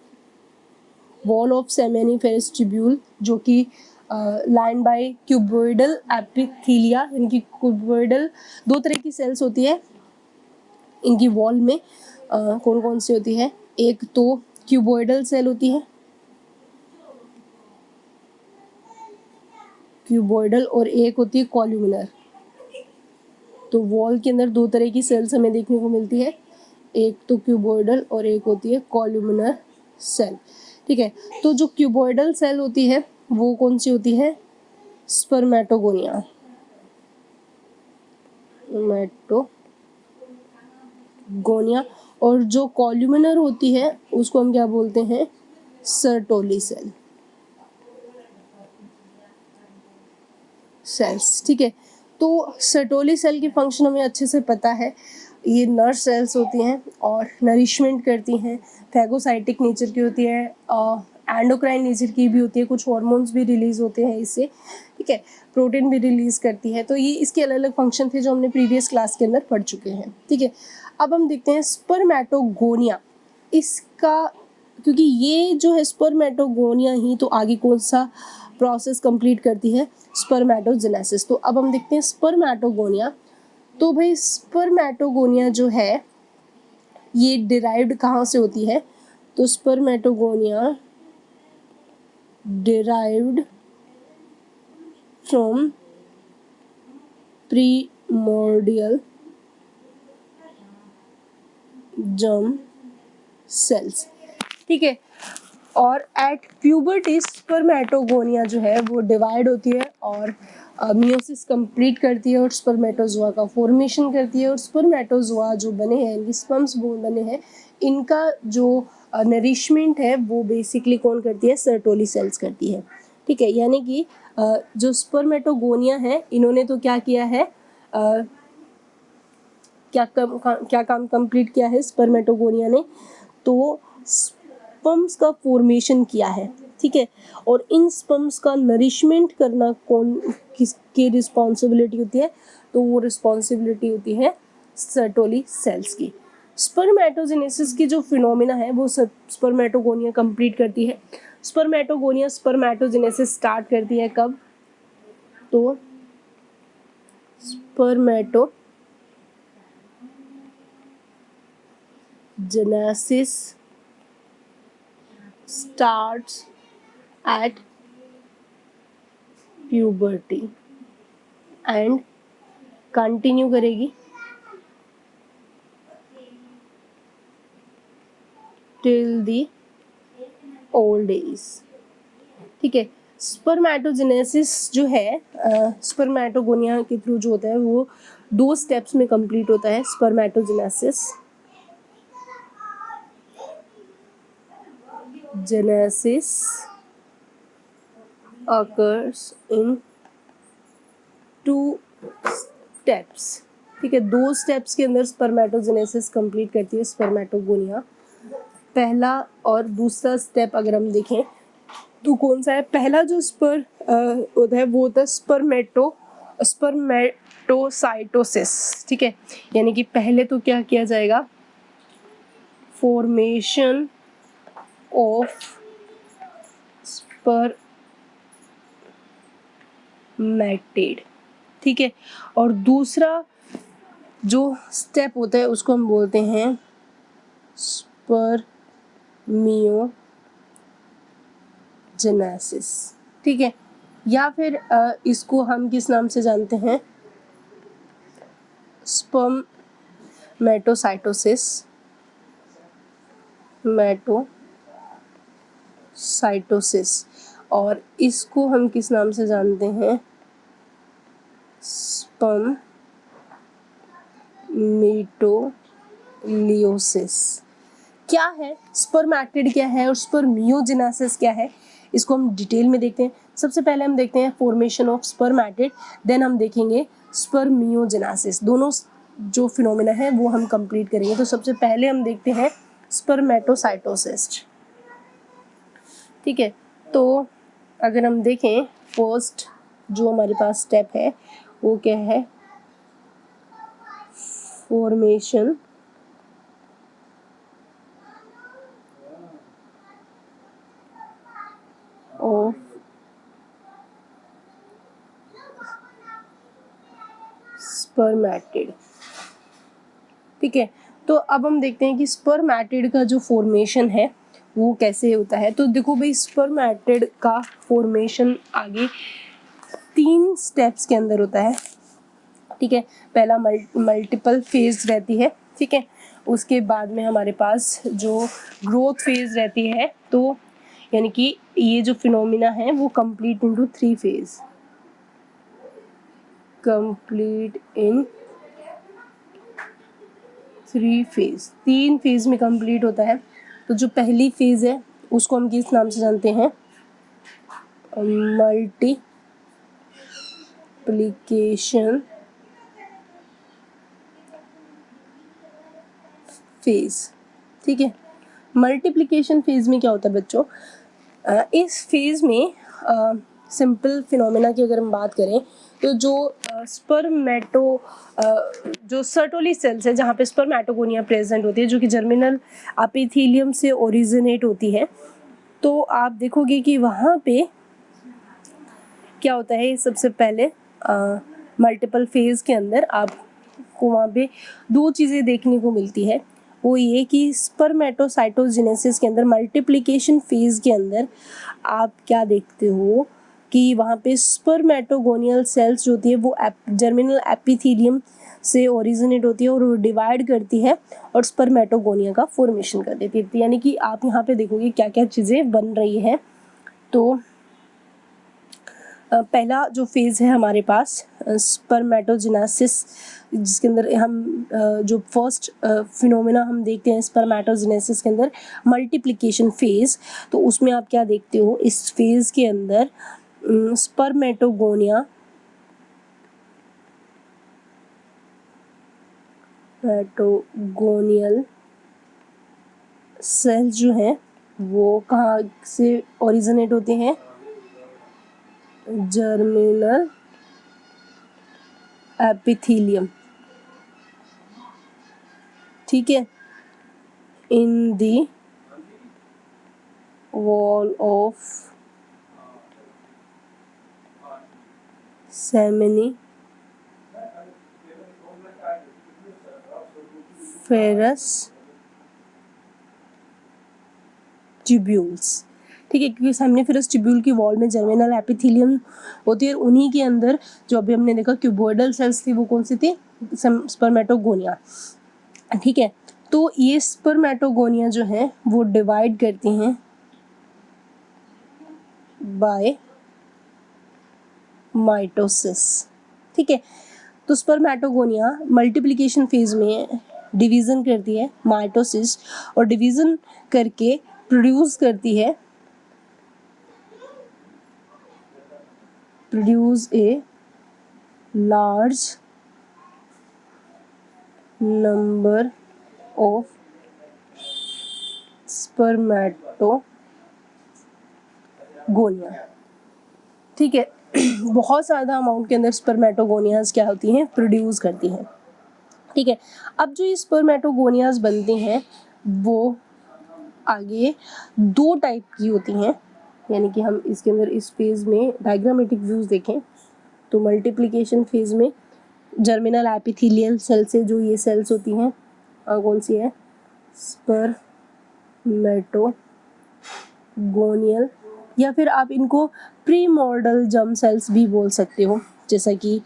[SPEAKER 1] वॉल ऑफ सेमनिफेरस ट्यूब्यूल जो कि लाइन बाय क्यूबोइडल एपिथेलिया, यानी कि क्यूबोइडल दो तरह की सेल्स होती है इनकी वॉल में। कौन कौन सी होती है, एक तो क्यूबोइडल सेल होती है, क्यूबोइडल, और एक होती है कॉल्यूमिनर। तो वॉल के अंदर दो तरह की सेल्स हमें देखने को मिलती है, एक तो क्यूबोइडल और एक होती है कॉल्यूमिनर सेल। ठीक है, तो जो क्यूबोइडल सेल होती है वो कौन सी होती है, स्पर्मेटोगोनिया, गोनिया, और जो कॉल्यूमिनर होती है उसको हम क्या बोलते हैं, सर्टोली सेल्स। ठीक है, तो सर्टोली सेल की फंक्शन हमें अच्छे से पता है, ये नर्व सेल्स होती हैं और नरिशमेंट करती हैं, फैगोसाइटिक नेचर की होती है, एंडोक्राइन नेचर की भी होती है, कुछ हार्मोन्स भी रिलीज होते हैं इससे। ठीक है, प्रोटीन भी रिलीज करती है। तो ये इसके अलग अलग फंक्शन थे जो हमने प्रीवियस क्लास के अंदर पढ़ चुके हैं। ठीक है, अब हम देखते हैं स्पर्मेटोगोनिया। इसका, क्योंकि ये जो है स्पर्मेटोगोनिया ही तो आगे कौन सा प्रोसेस कंप्लीट करती है, स्पर्मेटोजेनेसिस। तो अब हम देखते हैं स्पर्मेटोगोनिया। तो भाई स्पर्मेटोगोनिया जो है ये डिराइव्ड कहाँ से होती है, तो spermatogonia derived from primordial germ sales. ठीक है, और एट प्यूबर्टी स्पर्मेटोगोनिया जो है वो डिवाइड होती है और मियोसिस कंप्लीट करती है और स्पर्मेटोजोआ का फॉर्मेशन करती है। और स्पर्मेटोजोआ जो बने हैं, इनकी स्पर्म्स बने हैं, इनका जो नरिशमेंट है वो बेसिकली कौन करती है, सर्टोली सेल्स करती है। ठीक है, यानी कि जो स्पर्मेटोगोनिया है इन्होंने तो क्या किया है, क्या काम कंप्लीट किया है स्पर्मेटोगोनिया ने, तो स्पर्म्स का फॉर्मेशन किया है। ठीक है, और इन स्पर्म्स का नरिशमेंट करना कौन किसकी रिस्पॉन्सिबिलिटी होती है, तो वो रिस्पॉन्सिबिलिटी होती है सर्टोली सेल्स की। स्पर्मेटोजेनेसिस की जो फिनोमिना है वो स्पर्मेटोगोनिया कंप्लीट करती है। स्पर्मेटोगोनिया स्पर्मेटोजेनेसिस स्टार्ट करती है कब, तो spermatogenesis starts at puberty and continue करेगी till the old age। ठीक है, स्पर्मेटोजेनेसिस जो है स्पर्मेटोगोनिया के थ्रू जो होता है वो 2 स्टेप्स में कंप्लीट होता है। Spermatogenesis occurs in 2 steps। ठीक है, 2 स्टेप्स के अंदर स्पर्मेटोजेनेसिस कंप्लीट करती है स्पर्मेटोगोनिया। पहला और दूसरा स्टेप अगर हम देखें तो कौन सा है, पहला जो होता है वो होता है स्पर्मेटोसाइटोसिस। ठीक है, यानी कि पहले तो क्या किया जाएगा, फॉर्मेशन ऑफ स्पर्मेटिड। ठीक है, और दूसरा जो स्टेप होता है उसको हम बोलते हैं स्पर्मियोजेनेसिस। ठीक है, या फिर इसको हम किस नाम से जानते हैं, स्पर्मेटोसाइटोसिस, और इसको हम किस नाम से जानते हैं, स्पर्मेटोलियोसिस। क्या है स्पर्मेटिड, क्या है और स्पर्मियोजेनेसिस क्या है, इसको हम डिटेल में देखते हैं। सबसे पहले हम देखते हैं फॉर्मेशन ऑफ स्पर्मेटिड, देन हम देखेंगे स्पर्मियोजेनेसिस। दोनों जो फिनोमेना है वो हम कंप्लीट करेंगे। तो सबसे पहले हम देखते हैं स्पर्मेटोसाइटोसिस। ठीक है, तो अगर हम देखें फर्स्ट जो हमारे पास स्टेप है वो क्या है, फॉर्मेशन ऑफ स्पर्मेटिड। ठीक है, तो अब हम देखते हैं कि स्पर्मेटिड का जो फॉर्मेशन है वो कैसे होता है। तो देखो भाई, स्पर्मेटिड का फॉर्मेशन आगे 3 स्टेप्स के अंदर होता है। ठीक है, पहला मल्टीपल फेज रहती है। ठीक है, उसके बाद में हमारे पास जो ग्रोथ फेज रहती है, तो यानी कि ये जो फिनोमिना है वो complete into 3 phase, complete in 3 phase, 3 phase में कंप्लीट होता है। तो जो पहली फेज है उसको हम किस नाम से जानते हैं, मल्टीप्लिकेशन फेज। ठीक है, मल्टीप्लिकेशन फेज में क्या होता है बच्चों, इस फेज में सिंपल फिनोमेना की अगर हम बात करें तो जो स्पर्मेटो जो सर्टोली सेल्स है जहाँ पे स्पर्मेटोगोनिया प्रेजेंट होती है जो कि जर्मिनल एपिथेलियम से ओरिजिनेट होती है, तो आप देखोगे कि वहाँ पे क्या होता है, सबसे पहले मल्टीपल फेज के अंदर आपको वहाँ पे दो चीज़ें देखने को मिलती है। वो ये कि स्पर्मेटोसाइटोजेनेसिस के अंदर, मल्टीप्लिकेशन फेज के अंदर आप क्या देखते हो कि वहाँ पे स्पर्मेटोगोनियल सेल्स जो होती है वो जर्मिनल एपिथेलियम से ओरिजिनेट होती है और वो डिवाइड करती है और स्पर्मेटोगोनिया का फॉर्मेशन कर देती है। यानी कि आप यहाँ पे देखोगे क्या क्या चीज़ें बन रही हैं। तो पहला जो फेज़ है हमारे पास स्पर्मेटोजेनेसिस, जिसके अंदर हम जो फर्स्ट फिनोमेना हम देखते हैं स्पर्मेटोजेनेसिस के अंदर मल्टीप्लिकेशन फेज़, तो उसमें आप क्या देखते हो, इस फेज़ के अंदर स्पर्मेटोगोनिया सेल्स जो हैं वो कहाँ से ओरिजिनेट होते हैं, जर्मिनल एपिथेलियम। ठीक है, in the wall of seminiferous tubules. ठीक है, क्योंकि सेमिनिफेरस ट्यूब्यूल की वॉल में जर्मिनल एपिथेलियम होती है और उन्हीं के अंदर जो अभी हमने देखा क्यूबोइडल सेल्स थी वो कौन सी थी, स्पर्मेटोगोनिया। ठीक है, तो ये स्पर्मेटोगोनिया जो है वो डिवाइड करती हैं बाय माइटोसिस। ठीक है, तो स्पर्मेटोगोनिया मल्टीप्लिकेशन फेज में डिवीज़न करती है माइटोसिस, और डिवीज़न करके प्रोड्यूस करती है a large number of spermatogonia. ठीक है, बहुत ज़्यादा अमाउंट के अंदर स्पर्मेटोगोनियाज क्या होती हैं, प्रोड्यूस करती हैं। ठीक है, अब जो ये स्पर्मेटोगोनियाज बनती हैं वो आगे दो टाइप की होती हैं। यानी कि हम इसके अंदर इस फेज़ में डायग्रामेटिक व्यूज़ देखें तो मल्टीप्लिकेशन फेज़ में जर्मिनल एपिथेलियल सेल से जो ये सेल्स होती हैं कौन सी है, स्पर्मेटोगोनियल, या फिर आप इनको प्रीमोर्डल जर्म सेल्स भी बोल सकते हो, जैसा कि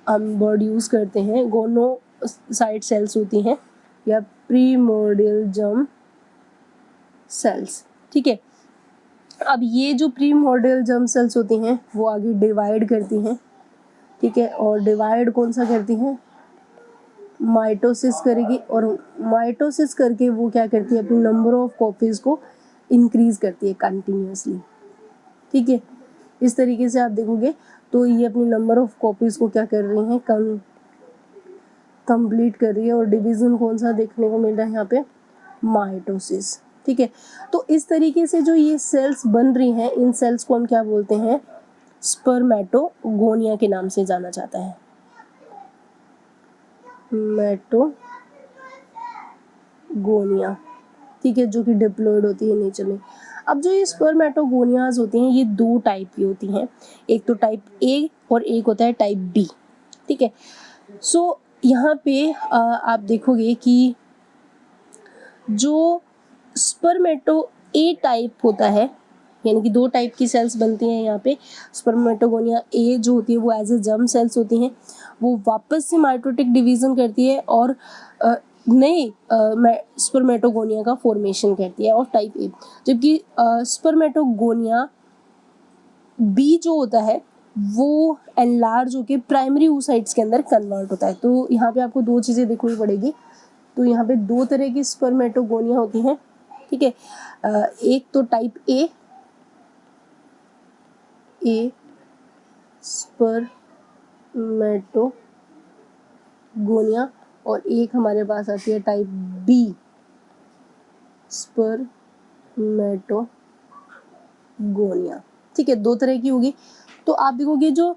[SPEAKER 1] हम वर्ड यूज़ करते हैं गोनोसाइट सेल्स होती हैं या प्रीमोर्डियल जर्म सेल्स। ठीक है, अब ये जो प्रीमोर्डियल जर्म सेल्स होती हैं वो आगे डिवाइड करती हैं। ठीक है, और डिवाइड कौन सा करती हैं, माइटोसिस करेगी, और माइटोसिस करके वो क्या करती है, अपनी नंबर ऑफ कॉपीज़ को इंक्रीज करती है कंटिन्यूसली। ठीक है, इस तरीके से आप देखोगे तो ये अपनी नंबर ऑफ कॉपीज़ को क्या कर रही हैं, कंप्लीट कर रही है, और डिवीज़न कौन सा देखने को मिल रहा है यहाँ पे, माइटोसिस। ठीक है, तो इस तरीके से जो ये सेल्स बन रही हैं इन सेल्स को हम क्या बोलते हैं, स्पर्मेटोगोनिया के नाम से जाना जाता है, मेटोगोनिया। ठीक है, जो कि डिप्लॉयड होती है नेचर में। अब जो ये स्पर्मेटोगोनियाज होती हैं ये दो टाइप की होती हैं, एक तो टाइप ए और एक होता है टाइप बी। ठीक है, सो यहाँ पे आप देखोगे कि जो स्पर्मेटो ए टाइप होता है, यानी कि दो टाइप की सेल्स बनती हैं यहाँ पे। स्पर्मेटोगोनिया ए जो होती है वो एज ए जर्म सेल्स होती हैं, वो वापस से माइटोटिक डिवीज़न करती है और नए स्पर्मेटोगोनिया का फॉर्मेशन करती है, और टाइप ए। जबकि स्पर्मेटोगोनिया बी जो होता है वो एनलार्ज होकर प्राइमरी oocytes के अंदर कन्वर्ट होता है। तो यहाँ पे आपको दो चीज़ें देखनी पड़ेगी। तो यहाँ पे दो तरह की स्पर्मेटोगोनिया होती हैं, ठीक है। एक तो टाइप ए स्पर्मेटोगोनिया, और एक हमारे पास आती है टाइप बी स्पर्मेटोगोनिया, ठीक है। दो तरह की होगी। तो आप देखोगे जो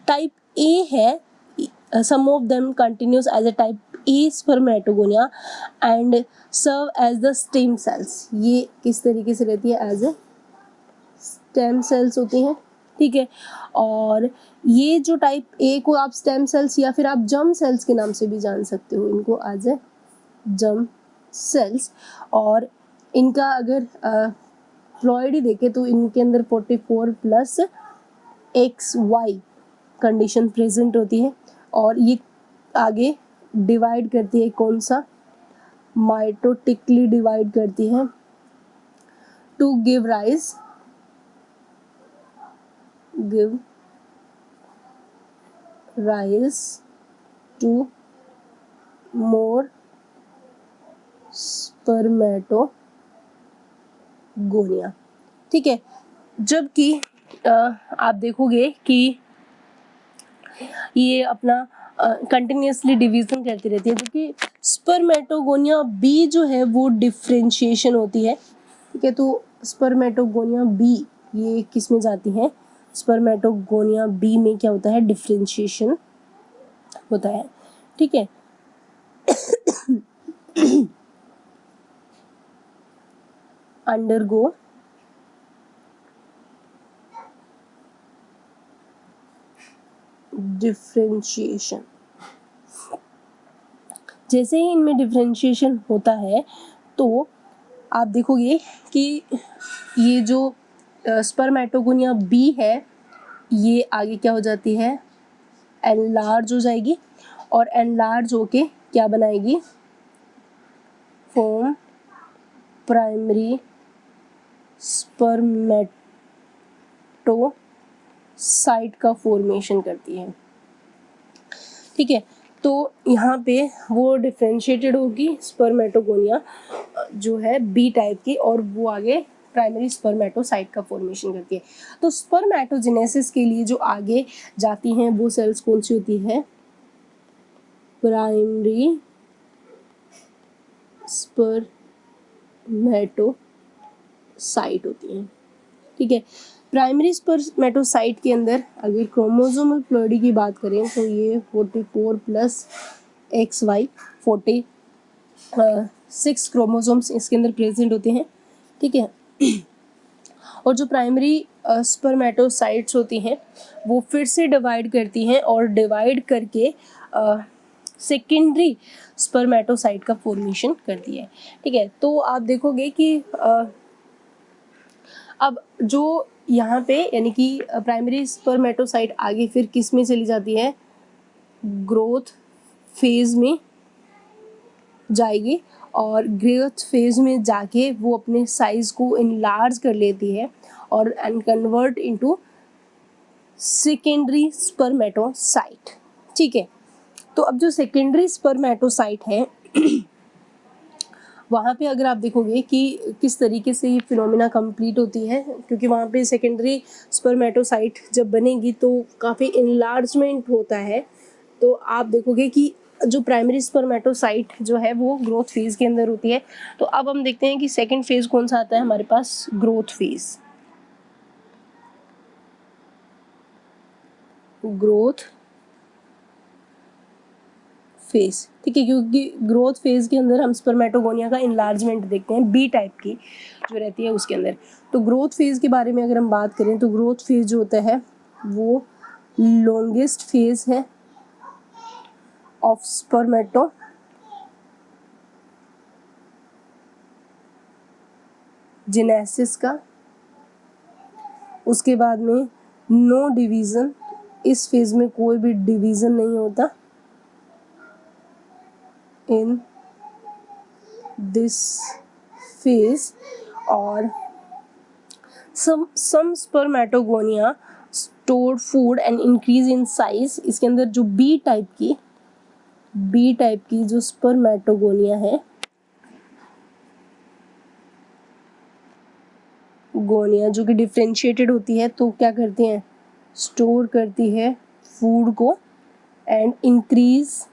[SPEAKER 1] टाइप ए है, some of them continues as a type A spermatogonia and serve as the stem cells। ये किस तरीके से रहती है, एज ए स्टेम सेल्स होती हैं, ठीक है। और ये जो टाइप ए को आप स्टेम सेल्स या फिर आप जर्म सेल्स के नाम से भी जान सकते हो, इनको एज ए जर्म सेल्स। और इनका अगर प्लॉइडी देखें तो इनके अंदर 44+XY कंडीशन प्रेजेंट होती है, और ये आगे डिवाइड करती है, कौन सा, माइटोटिकली डिवाइड करती है to give rise to more spermatogonia, ठीक है। जबकि आप देखोगे कि ये अपना कंटिन्यूसली डिवीजन करती रहती है, क्योंकि स्पर्मेटोगोनिया बी जो है वो डिफ्रेंशिएशन होती है, ठीक है। तो स्पर्मेटोगोनिया बी ये किस में जाती है, स्पर्मेटोगोनिया बी में क्या होता है, डिफ्रेंशिएशन होता है, ठीक है। Undergo differentiation. जैसे ही इनमें डिफ्रेंशिएशन होता है तो आप देखोगे कि ये जो स्पर्मेटोगोनिया बी है ये आगे क्या हो जाती है, एनलार्ज हो जाएगी, और एनलार्ज होके क्या बनाएगी, फॉर्म प्राइमरी स्पर्मेटोसाइट का फॉर्मेशन करती है, ठीक है। तो यहाँ पे वो डिफ्रेंशिएटेड होगी स्पर्मेटोगोनिया जो है बी टाइप की, और वो आगे प्राइमरी स्पर्मेटोसाइट का फॉर्मेशन करती है। तो स्पर्मेटोजेनेसिस के लिए जो आगे जाती हैं वो सेल्स कौन सी होती है, प्राइमरी स्पर्मेटोसाइट होती हैं, ठीक है। प्राइमरी स्पर्मेटोसाइट के अंदर अगर क्रोमोसोमल प्लॉइडी की बात करें तो ये 44+XY 46 क्रोमोसोम्स इसके अंदर प्रेजेंट होते हैं, ठीक है। और जो प्राइमरी स्पर्मेटोसाइट्स होती हैं वो फिर से डिवाइड करती हैं, और डिवाइड करके सेकेंडरी स्पर्मेटोसाइट का फॉर्मेशन करती है, ठीक है। तो आप देखोगे कि अब जो यहाँ पे यानी कि प्राइमरी स्पर्मेटोसाइट आगे फिर किस में चली जाती है, ग्रोथ फेज में जाएगी, और ग्रोथ फेज में जाके वो अपने साइज को इनलार्ज कर लेती है और and convert into secondary spermatocyte, ठीक है। तो अब जो सेकेंडरी स्पर्मेटोसाइट है वहाँ पे अगर आप देखोगे कि किस तरीके से ये फिनोमिना कंप्लीट होती है, क्योंकि वहाँ पे सेकेंडरी स्पर्मेटोसाइट जब बनेगी तो काफ़ी इनलार्जमेंट होता है। तो आप देखोगे कि जो प्राइमरी स्पर्मेटोसाइट जो है वो ग्रोथ फेज के अंदर होती है। तो अब हम देखते हैं कि सेकेंड फेज कौन सा आता है हमारे पास, ग्रोथ फेज। ग्रोथ फेज, ठीक है, क्योंकि ग्रोथ फेज के अंदर हम स्पर्मेटोगोनिया का इनलार्जमेंट देखते हैं बी टाइप की जो रहती है उसके अंदर। तो ग्रोथ फेज के बारे में अगर हम बात करें तो ग्रोथ फेज जो होता है वो लॉन्गेस्ट फेज है ऑफ स्पर्मेटोजेनेसिस का। उसके बाद में नो डिवीज़न, इस फेज में कोई भी डिवीज़न नहीं होता इन दिस फेज। और some spermatogonia stored food and increase in size। इसके अंदर जो बी टाइप की बी टाइप की जो स्पर्मेटोगोनिया है, गोनिया जो कि डिफ्रेंशिएटेड होती है, तो क्या करती हैं, स्टोर करती है फूड को and increase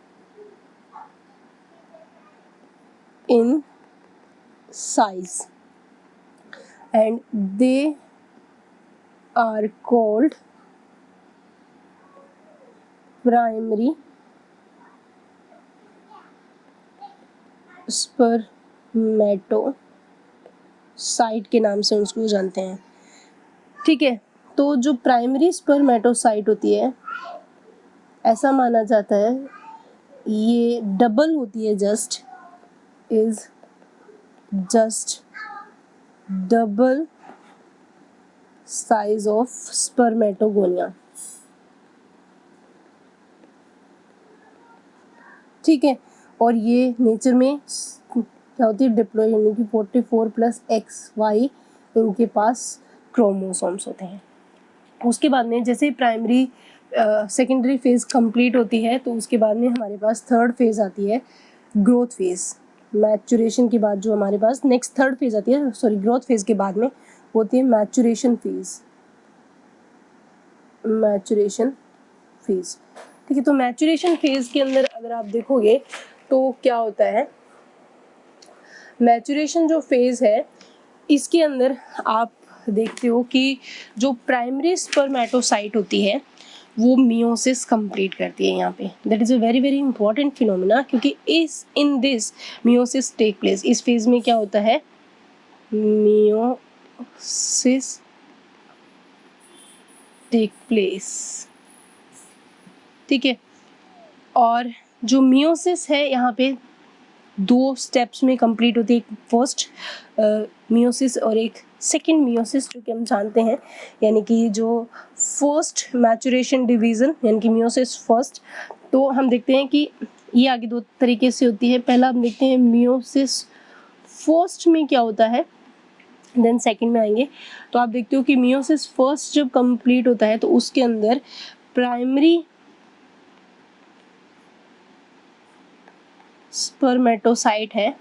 [SPEAKER 1] in size and they are called primary spermatocyte के नाम से उसको जानते हैं। ठीक है, तो जो प्राइमरी स्पर्मेटोसाइट होती है, ऐसा माना जाता है ये डबल होती है, just double size of spermatogonia. ठीक है, और ये नेचर में क्या होती है, डिप्लॉय, यानी कि 44 + XY इनके पास क्रोमोसोम्स होते हैं। उसके बाद में जैसे प्राइमरी सेकेंडरी फेज कंप्लीट होती है, तो उसके बाद में हमारे पास थर्ड फेज आती है, ग्रोथ फेज। मैचुरेशन के बाद जो हमारे पास नेक्स्ट थर्ड फेज आती है, सॉरी ग्रोथ फेज के बाद में होती है मैचुरेशन फेज। ठीक है, तो मैचुरेशन फेज के अंदर अगर आप देखोगे तो क्या होता है, मैचुरेशन जो फेज है इसके अंदर आप देखते हो कि जो प्राइमरी स्पर्मेटोसाइट होती है वो मियोसिस कंप्लीट करती है यहाँ पे। That is a very very important phenomena, क्योंकि in this meiosis take place. इस फेज में क्या होता है, मियोसिस टेक प्लेस। ठीक है, और जो मियोसिस है यहाँ पे 2 स्टेप्स में कंप्लीट होती है, एक फर्स्ट मियोसिस और एक सेकेंड मियोसिस, जो कि हम जानते हैं, यानी कि जो फर्स्ट मैचुरेशन डिवीज़न यानी कि मियोसिस फर्स्ट। तो हम देखते हैं कि ये आगे 2 तरीके से होती है। पहला हम देखते हैं मियोसिस फर्स्ट में क्या होता है, देन सेकेंड में आएंगे। तो आप देखते हो कि मियोसिस फर्स्ट जब कंप्लीट होता है तो उसके अंदर प्राइमरी स्पर्मेटोसाइट है,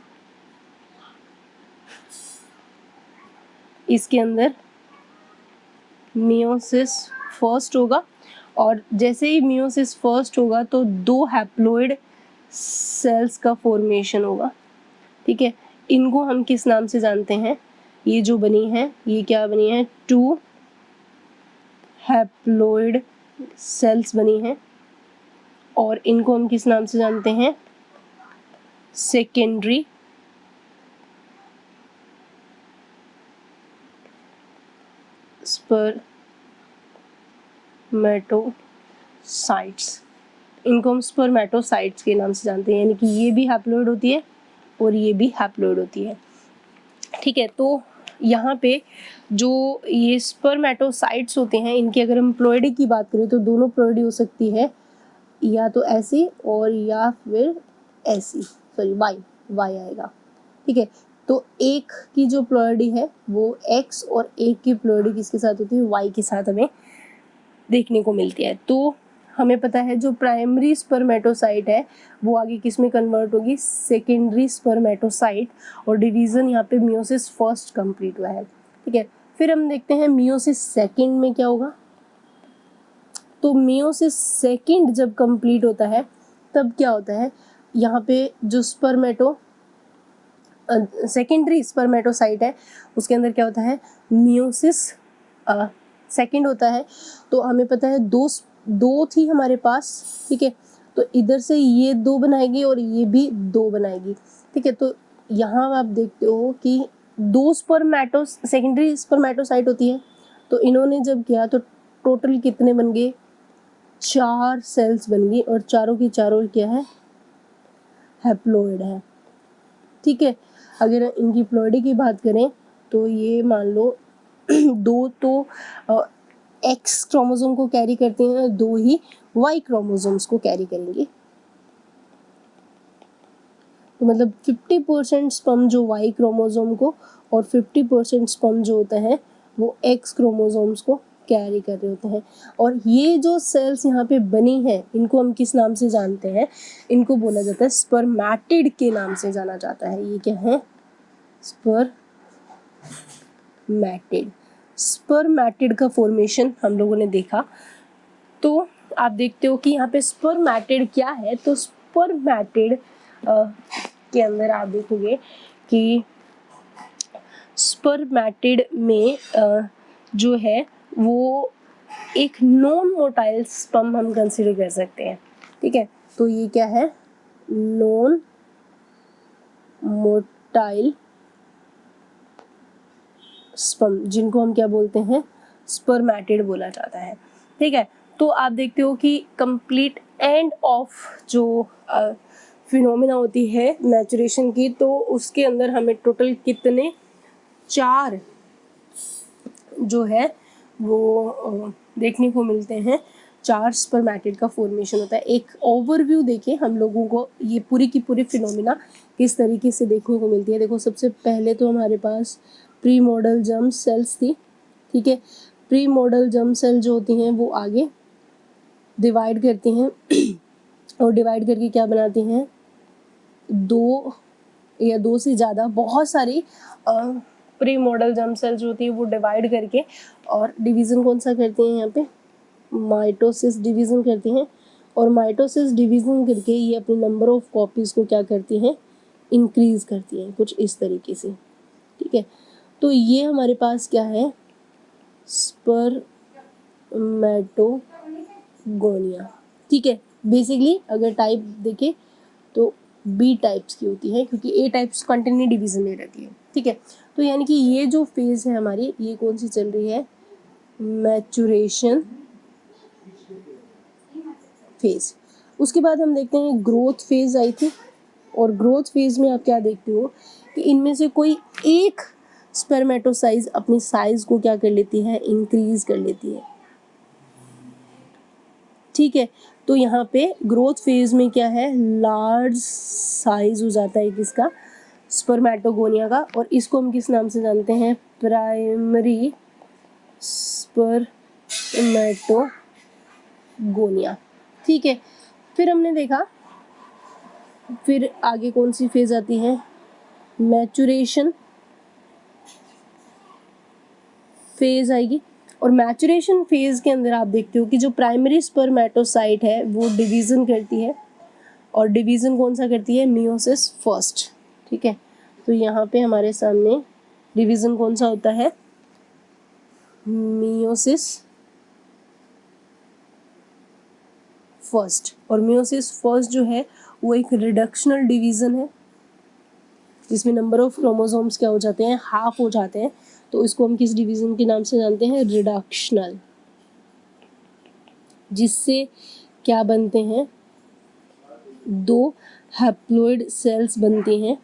[SPEAKER 1] इसके अंदर मियोसिस फर्स्ट होगा, और जैसे ही मियोसिस फर्स्ट होगा तो 2 हैप्लॉइड सेल्स का फॉर्मेशन होगा। ठीक है, इनको हम किस नाम से जानते हैं, ये जो बनी है ये क्या बनी है, 2 हैप्लॉइड सेल्स बनी हैं, और इनको हम किस नाम से जानते हैं, सेकेंडरी स्पर्मेटोसाइट्स। इनको हम स्पर्मेटोसाइट्स के नाम से जानते हैं, यानी कि ये भी हैप्लॉइड होती है और ये भी हैप्लॉइड होती है। ठीक है, तो यहाँ पे जो ये स्पर्मेटोसाइट्स होते हैं, इनकी अगर हम प्लॉइडी की बात करें तो दोनों प्लॉइडी हो सकती है, या तो ऐसी और या फिर ऐसी, सॉरी वाई आएगा। ठीक है, तो एक की जो प्लॉइडी है वो एक्स और एक की प्लॉइडी किसके साथ होती है, वाई के साथ हमें देखने को मिलती है। तो हमें पता है जो प्राइमरी स्पर्मेटोसाइट है वो आगे किस में कन्वर्ट होगी, सेकेंडरी स्पर्मेटोसाइट, और डिवीज़न यहाँ पे मियोसिस फर्स्ट कंप्लीट हुआ है। ठीक है, फिर हम देखते हैं मियोसिस सेकेंड में क्या होगा। तो मियोसिस सेकेंड जब कंप्लीट होता है तब क्या होता है, यहाँ पे जो सेकेंडरी स्पर्मेटोसाइट है उसके अंदर क्या होता है, मियोसिस सेकेंड होता है। तो हमें पता है दो थी हमारे पास। ठीक है, तो इधर से ये 2 बनाएगी और ये भी 2 बनाएगी। ठीक है, तो यहाँ आप देखते हो कि 2 सेकेंडरी स्पर्मेटोसाइट होती है, तो इन्होंने जब किया तो टोटल कितने बन गए, 4 सेल्स बन गई, और चारों की चारों क्या है, हैप्लॉइड है। ठीक है, अगर इनकी प्लॉइडी की बात करें तो ये मान लो 2 तो एक्स क्रोमोसोम को कैरी करते हैं, 2 ही वाई क्रोमोसोम्स को कैरी करेंगे। तो मतलब 50% स्पर्म जो वाई क्रोमोसोम को और 50% स्पर्म जो होता है वो एक्स क्रोमोसोम्स को कैरी कर रहे होते हैं। और ये जो सेल्स यहाँ पे बनी है इनको हम किस नाम से जानते हैं? इनको बोला जाता है स्पर्मेटिड के नाम से जाना जाता है। ये क्या है? स्पर्मेटिड। स्पर्मेटिड का फॉर्मेशन हम लोगों ने देखा। तो आप देखते हो कि यहाँ पे स्पर्मेटिड क्या है। तो स्पर्मेटिड के अंदर आप देखोगे कि स्पर्मेटिड में जो है वो एक नॉन मोटाइल स्पर्म हम कंसीडर कर सकते हैं। ठीक है, तो ये क्या है? नॉन मोटाइल स्पर्म, जिनको हम क्या बोलते हैं? स्पर्मेटिड बोला जाता है। ठीक है, तो आप देखते हो कि कंप्लीट एंड ऑफ जो फिनोमिना होती है मैचुरेशन की, तो उसके अंदर हमें टोटल कितने 4 जो है वो देखने को मिलते हैं। 4 स्पर्मेटिड का फॉर्मेशन होता है। एक ओवरव्यू देखें हम लोगों को ये पूरी की पूरी फिनोमिना किस तरीके से देखने को मिलती है। देखो, सबसे पहले तो हमारे पास प्री मॉडल जर्म सेल्स थी। ठीक है, प्री मॉडल जर्म सेल जो होती हैं वो आगे डिवाइड करती हैं और डिवाइड करके क्या बनाती हैं? 2 या 2 से ज़्यादा बहुत सारी प्री मॉडल जर्म सेल जो होती है वो डिवाइड करके, और डिवीज़न कौन सा करती हैं? यहाँ पे माइटोसिस डिवीज़न करती हैं। और माइटोसिस डिवीज़न करके ये अपने नंबर ऑफ कॉपीज़ को क्या करती हैं? इंक्रीज़ करती हैं, कुछ इस तरीके से। ठीक है, तो ये हमारे पास क्या है? स्पर्मेटोगोनिया। ठीक है, बेसिकली अगर टाइप देखें तो बी टाइप्स की होती है, क्योंकि ए टाइप्स कंटिन्यू डिवीजन में रहती है। ठीक है, तो यानी कि ये जो फेज है हमारी, ये कौन सी चल रही है? Maturation phase. उसके बाद हम देखते हैं ग्रोथ फेज आई थी, और ग्रोथ फेज में आप क्या देखते हो कि इनमें से कोई एक स्पर्मेटोसाइज अपनी साइज को क्या कर लेती है? इंक्रीज कर लेती है। ठीक है, तो यहाँ पे ग्रोथ फेज में क्या है? लार्ज साइज हो जाता है किसका? स्पर्मेटोगोनिया का। और इसको हम किस नाम से जानते हैं? Primary spermatogonia. ठीक है, फिर हमने देखा, फिर आगे कौन सी फेज आती है? मैचुरेशन फेज आएगी। और मैचुरेशन फेज के अंदर आप देखते हो कि जो प्राइमरी स्पर्मेटोसाइट है वो डिवीज़न करती है, और डिवीज़न कौन सा करती है? Meiosis first. ठीक है, तो यहाँ पे हमारे सामने डिवीज़न कौन सा होता है? Meiosis first. और मियोसिस फर्स्ट जो है वो एक रिडक्शनल डिवीज़न है, जिसमें नंबर ऑफ क्रोमोसोम्स क्या हो जाते हैं? हाफ हो जाते हैं। तो इसको हम किस डिवीज़न के नाम से जानते हैं? रिडक्शनल। जिससे क्या बनते हैं? 2 हैप्लॉइड सेल्स बनती हैं।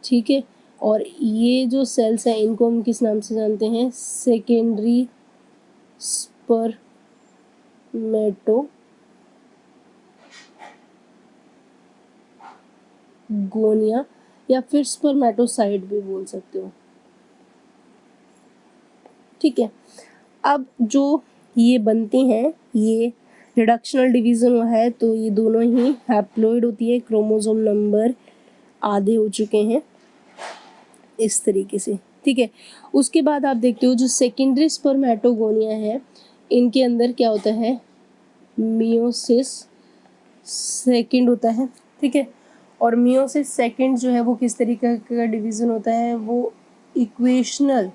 [SPEAKER 1] ठीक है, और ये जो सेल्स हैं इनको हम किस नाम से जानते हैं? सेकेंडरी स्पर्मेटोगोनिया, या फिर स्पर्मेटोसाइट भी बोल सकते हो। ठीक है, अब जो ये बनती हैं, ये रिडक्शनल डिवीज़न है, तो ये दोनों ही हैप्लॉइड होती है। क्रोमोसोम नंबर आधे हो चुके हैं इस तरीके से। ठीक है, उसके बाद आप देखते हो जो सेकेंडरी स्पर्मेटोगोनिया है, इनके अंदर क्या होता है? मियोसिस सेकेंड होता है। ठीक है, और मियोसिस सेकेंड जो है वो किस तरीके का डिवीज़न होता है? वो इक्वेशनल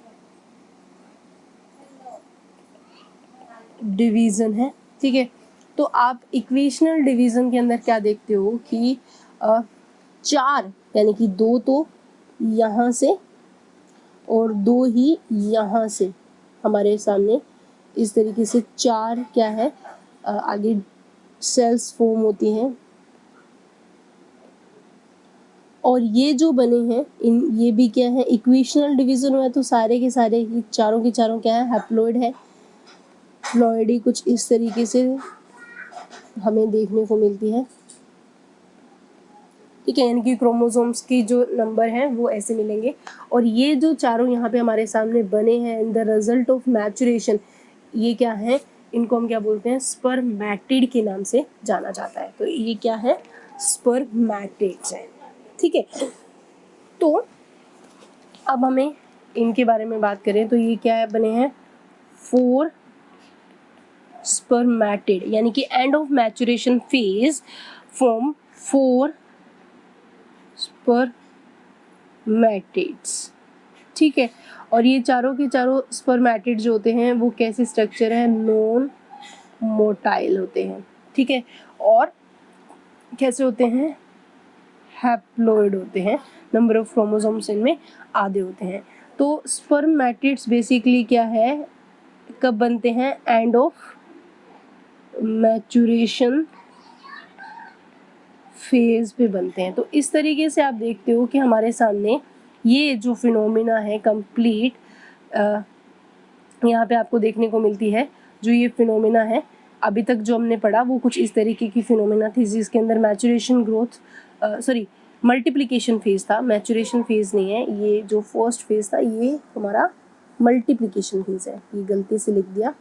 [SPEAKER 1] डिवीज़न है। ठीक है, तो आप इक्वेशनल डिवीज़न के अंदर क्या देखते हो कि 4 यानी कि 2 तो यहाँ से और 2 ही यहाँ से हमारे सामने इस तरीके से 4 क्या है? आगे सेल्स फॉर्म होती हैं। और ये जो बने हैं ये भी क्या है? इक्वेशनल डिवीज़न हुआ है, तो सारे के सारे ही चारों के चारों क्या है? हैप्लॉइड है। फ्लॉइडी कुछ इस तरीके से हमें देखने को मिलती है। ठीक है, यानी कि क्रोमोसोम्स की जो नंबर है वो ऐसे मिलेंगे। और ये जो चारों यहाँ पे हमारे सामने बने हैं in the result of maturation, ये क्या है, इनको हम क्या बोलते हैं, स्पर्मेटिड के नाम से जाना जाता है। तो ये क्या है, स्पर्मेटिड्स है। ठीक है, तो अब हमें इनके बारे में बात करें तो ये क्या है, बने हैं 4 स्पर्मेटिड, यानी कि end of maturation phase form 4 spermatids. ठीक है, और ये चारों के चारों स्पर्मेटिड जो होते हैं वो कैसे स्ट्रक्चर है, नॉन मोटाइल होते हैं। ठीक है, और कैसे होते हैं, हैप्लोइड होते हैं, नंबर ऑफ क्रोमोसोम्स इनमें आधे होते हैं। तो स्पर्मेटिड्स बेसिकली क्या है, कब बनते हैं, एंड ऑफ मैचुरेशन फेज पे बनते हैं। तो इस तरीके से आप देखते हो कि हमारे सामने ये जो फिनोमिना है कंप्लीट यहाँ पे आपको देखने को मिलती है। जो ये फिनोमिना है अभी तक जो हमने पढ़ा वो कुछ इस तरीके की फिनोमिना थी, जिसके अंदर मैचुरेशन ग्रोथ मल्टीप्लिकेशन फेज था, मैचुरेशन फेज नहीं है। ये जो फर्स्ट फेज था ये हमारा मल्टीप्लिकेशन फेज है, ये गलती से लिख दिया।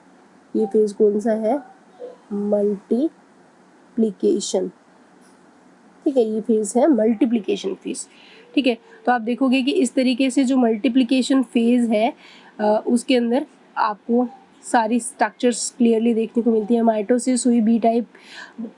[SPEAKER 1] ये फेज कौन सा है, मल्टीप्लिकेशन। ठीक है, ये फेज है मल्टीप्लिकेशन फेज। ठीक है, तो आप देखोगे कि इस तरीके से जो मल्टीप्लिकेशन फेज है उसके अंदर आपको सारी स्ट्रक्चर्स क्लियरली देखने को मिलती है। माइटोसिस हुई, बी टाइप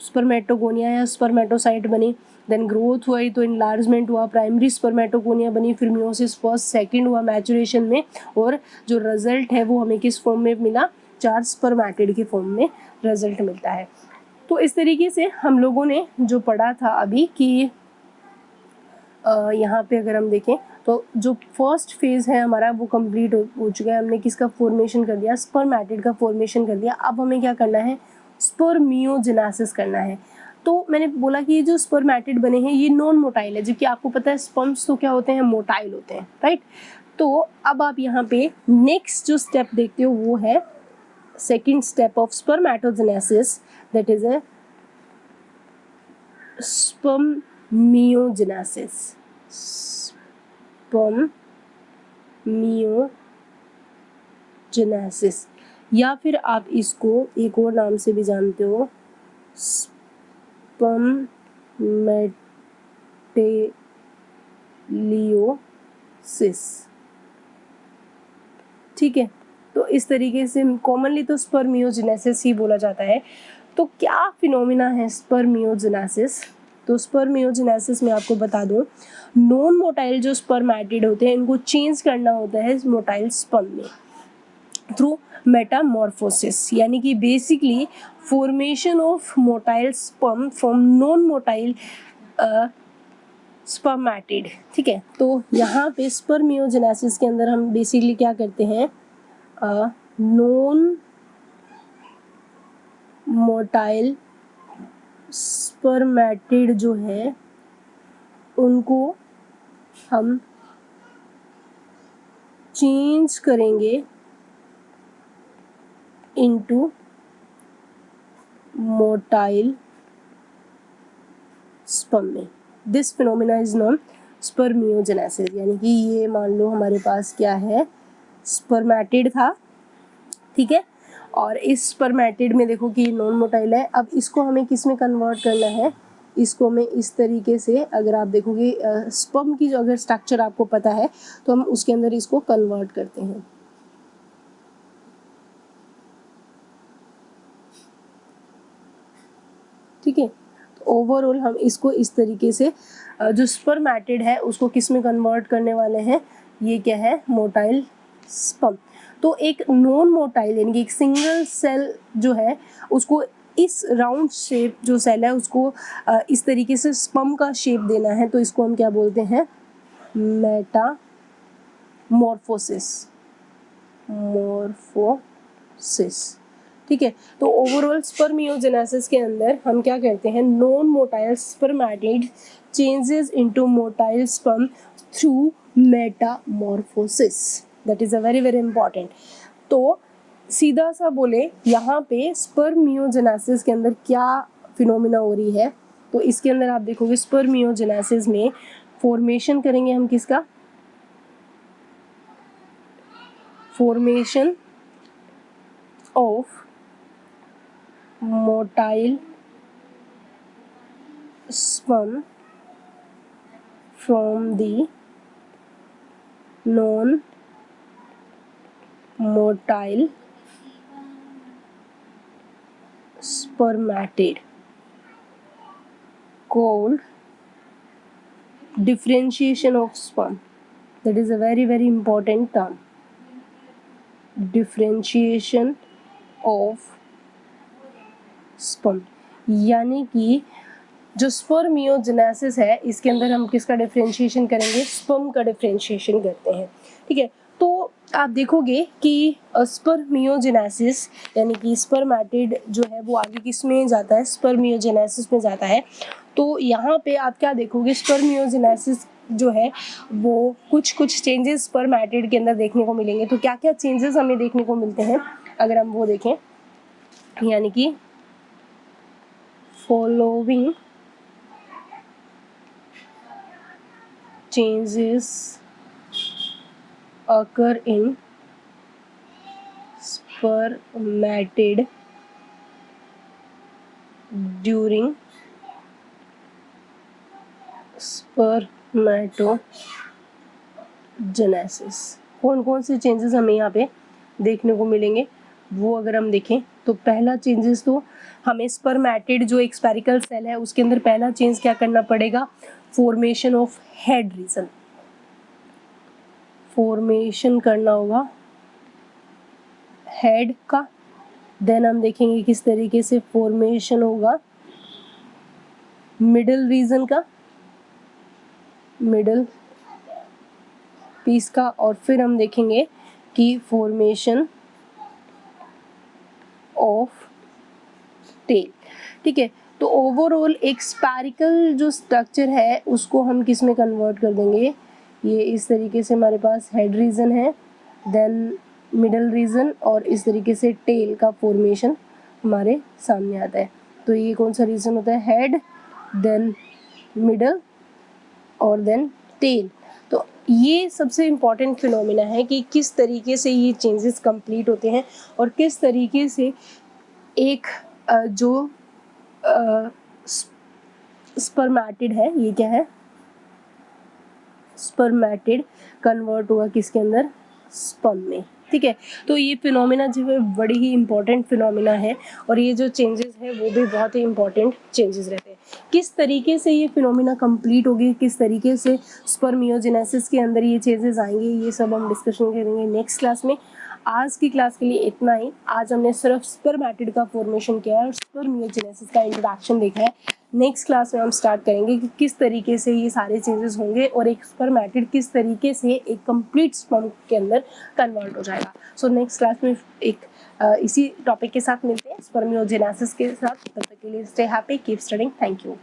[SPEAKER 1] स्पर्मेटोगोनिया या स्पर्मेटोसाइट बनी, देन ग्रोथ हुई तो इनलार्जमेंट हुआ, प्राइमरी स्पर्मेटोगोनिया बनी, फिर मियोसिस फर्स्ट सेकंड हुआ मैचुरेशन में, और जो रिजल्ट है वो हमें किस फॉर्म में मिला, 4 स्पर्मेटिड के फॉर्म में रिजल्ट मिलता है। तो इस तरीके से हम लोगों ने जो पढ़ा था अभी कि यहाँ पे अगर हम देखें तो जो फर्स्ट फेज है हमारा वो कंप्लीट हो चुका है। हमने किसका फॉर्मेशन कर दिया, स्पर्मेटिड का फॉर्मेशन कर दिया। अब हमें क्या करना है, स्पर्मियोजेनेसिस करना है। तो मैंने बोला कि ये जो स्पर्मेटिड बने हैं ये नॉन मोटाइल है, जबकि आपको पता है स्पर्म्स तो क्या होते हैं, मोटाइल होते हैं, राइट। तो अब आप यहाँ पे नेक्स्ट जो स्टेप देखते हो वो है second step of spermatogenesis, that is a spermiogenesis. Spermiogenesis, या फिर आप इसको एक और नाम से भी जानते हो, स्पर्मेटेलियोसिस। ठीक है, तो इस तरीके से कॉमनली तो स्पर्मियोजेनेसिस ही बोला जाता है। तो क्या फिनोमिना है स्पर्मियोजेनेसिस, तो स्पर्मियोजेनेसिस में आपको बता दूं, नॉन मोटाइल जो स्पर्मेटिड होते हैं इनको चेंज करना होता है मोटाइल स्पर्म में थ्रू मेटामॉर्फोसिस, यानी कि basically formation of motile sperm from non motile spermatid. ठीक है, तो यहाँ पे स्पर्मियोजेनेसिस के अंदर हम बेसिकली क्या करते हैं, नॉन मोटाइल स्पर्मेटिड जो है उनको हम चेंज करेंगे इनटू मोटाइल स्पर्म में। This phenomena is non spermiogenesis, यानी कि ये मान लो हमारे पास क्या है, स्पर्मेटिड था, ठीक है, और इस स्पर्मेटिड में देखो कि नॉन मोटाइल है। अब इसको हमें किस में कन्वर्ट करना है, इसको हमें इस तरीके से, अगर आप देखोगे स्पर्म की जो अगर स्ट्रक्चर आपको पता है तो हम उसके अंदर इसको कन्वर्ट करते हैं। ठीक है, तो ओवरऑल हम इसको इस तरीके से जो स्पर्मेटिड है उसको किस में कन्वर्ट करने वाले हैं, ये क्या है, मोटाइल स्पर्म। तो एक नॉन मोटाइल यानी कि एक सिंगल सेल जो है उसको इस राउंड शेप जो सेल है उसको इस तरीके से स्पर्म का शेप देना है, तो इसको हम क्या बोलते हैं, मेटामॉर्फोसिस, मॉर्फोसिस। ठीक है, तो ओवरऑल स्पर्मियोजेनेसिस के अंदर हम क्या करते हैं, non motile spermatid changes into motile sperm through Metamorphosis, that is a very very important. तो सीधा सा बोले यहाँ पे स्पर्मियोजेनेसिस के अंदर क्या फिनोमिना हो रही है, तो इसके अंदर आप देखोगे स्पर्मियोजेनेसिस में फॉर्मेशन करेंगे हम किसका, formation of motile sperm from the non-motile spermatid called differentiation of sperm. That is a very very important term. Differentiation of sperm, यानी कि जो स्पर्मियोजेनेसिस है इसके अंदर हम किसका डिफरेंशिएशन करेंगे, स्पर्म का डिफरेंशिएशन करते हैं। ठीक है, तो आप देखोगे कि स्पर्मियोजेनेसिस यानी कि स्पर्मेटिड जो है वो आगे किस में जाता है, स्पर्मियोजेनेसिस में जाता है। तो यहाँ पे आप क्या देखोगे, स्पर्मियोजेनेसिस जो है वो कुछ चेंजेस स्पर्मेटिड के अंदर देखने को मिलेंगे। तो क्या क्या चेंजेस हमें देखने को मिलते हैं अगर हम वो देखें, यानी कि following changes occur in spermatid during spermatogenesis। कौन कौन से चेंजेस हमें यहाँ पे देखने को मिलेंगे वो अगर हम देखें तो पहला चेंजेस तो हमें स्पर्मेटिड जो एक स्पेरिकल सेल है उसके अंदर पहला चेंज क्या करना पड़ेगा, formation of head region, formation करना होगा हेड का। देन हम देखेंगे किस तरीके से फॉर्मेशन होगा मिडल रीजन का, मिडल पीस का, और फिर हम देखेंगे कि फॉर्मेशन ऑफ टेल। ठीक है, तो ओवरऑल एक स्पेरिकल जो स्ट्रक्चर है उसको हम किस में कन्वर्ट कर देंगे, ये इस तरीके से हमारे पास हेड रीजन है, देन मिडल रीजन, और इस तरीके से टेल का फॉर्मेशन हमारे सामने आता है। तो ये कौन सा रीजन होता है, हेड, देन मिडल और देन टेल। तो ये सबसे इम्पॉर्टेंट फिनोमिना है कि किस तरीके से ये चेंजेस कंप्लीट होते हैं और किस तरीके से एक जो स्पर्मेटिड है, ये क्या है, स्पर्मेटिड कन्वर्ट हुआ किसके अंदर, स्पर्म में। ठीक है, तो ये फिनोमिना जो है बड़ी ही इम्पॉर्टेंट फिनोमिना है और ये जो चेंजेस है वो भी बहुत ही इम्पॉर्टेंट चेंजेस रहते हैं। किस तरीके से ये फिनोमिना कंप्लीट होगी, किस तरीके से स्पर्मियोजेनेसिस के अंदर ये चेंजेस आएंगे, ये सब हम डिस्कशन करेंगे नेक्स्ट क्लास में। आज की क्लास के लिए इतना ही। आज हमने सिर्फ स्पर्मेटिड का फॉर्मेशन किया है और स्पर्मियोजेनेसिस का इंट्रोडक्शन देखा है। नेक्स्ट क्लास में हम स्टार्ट करेंगे कि किस तरीके से ये सारे चेंजेस होंगे और एक स्पर्मेटिड किस तरीके से एक कंप्लीट स्पर्म के अंदर कन्वर्ट हो जाएगा। सो नेक्स्ट क्लास में एक इसी टॉपिक के साथ मिलते हैं, स्पर्मियोजेनेसिस के साथ। तब तक के लिए stay happy, keep studying, thank you.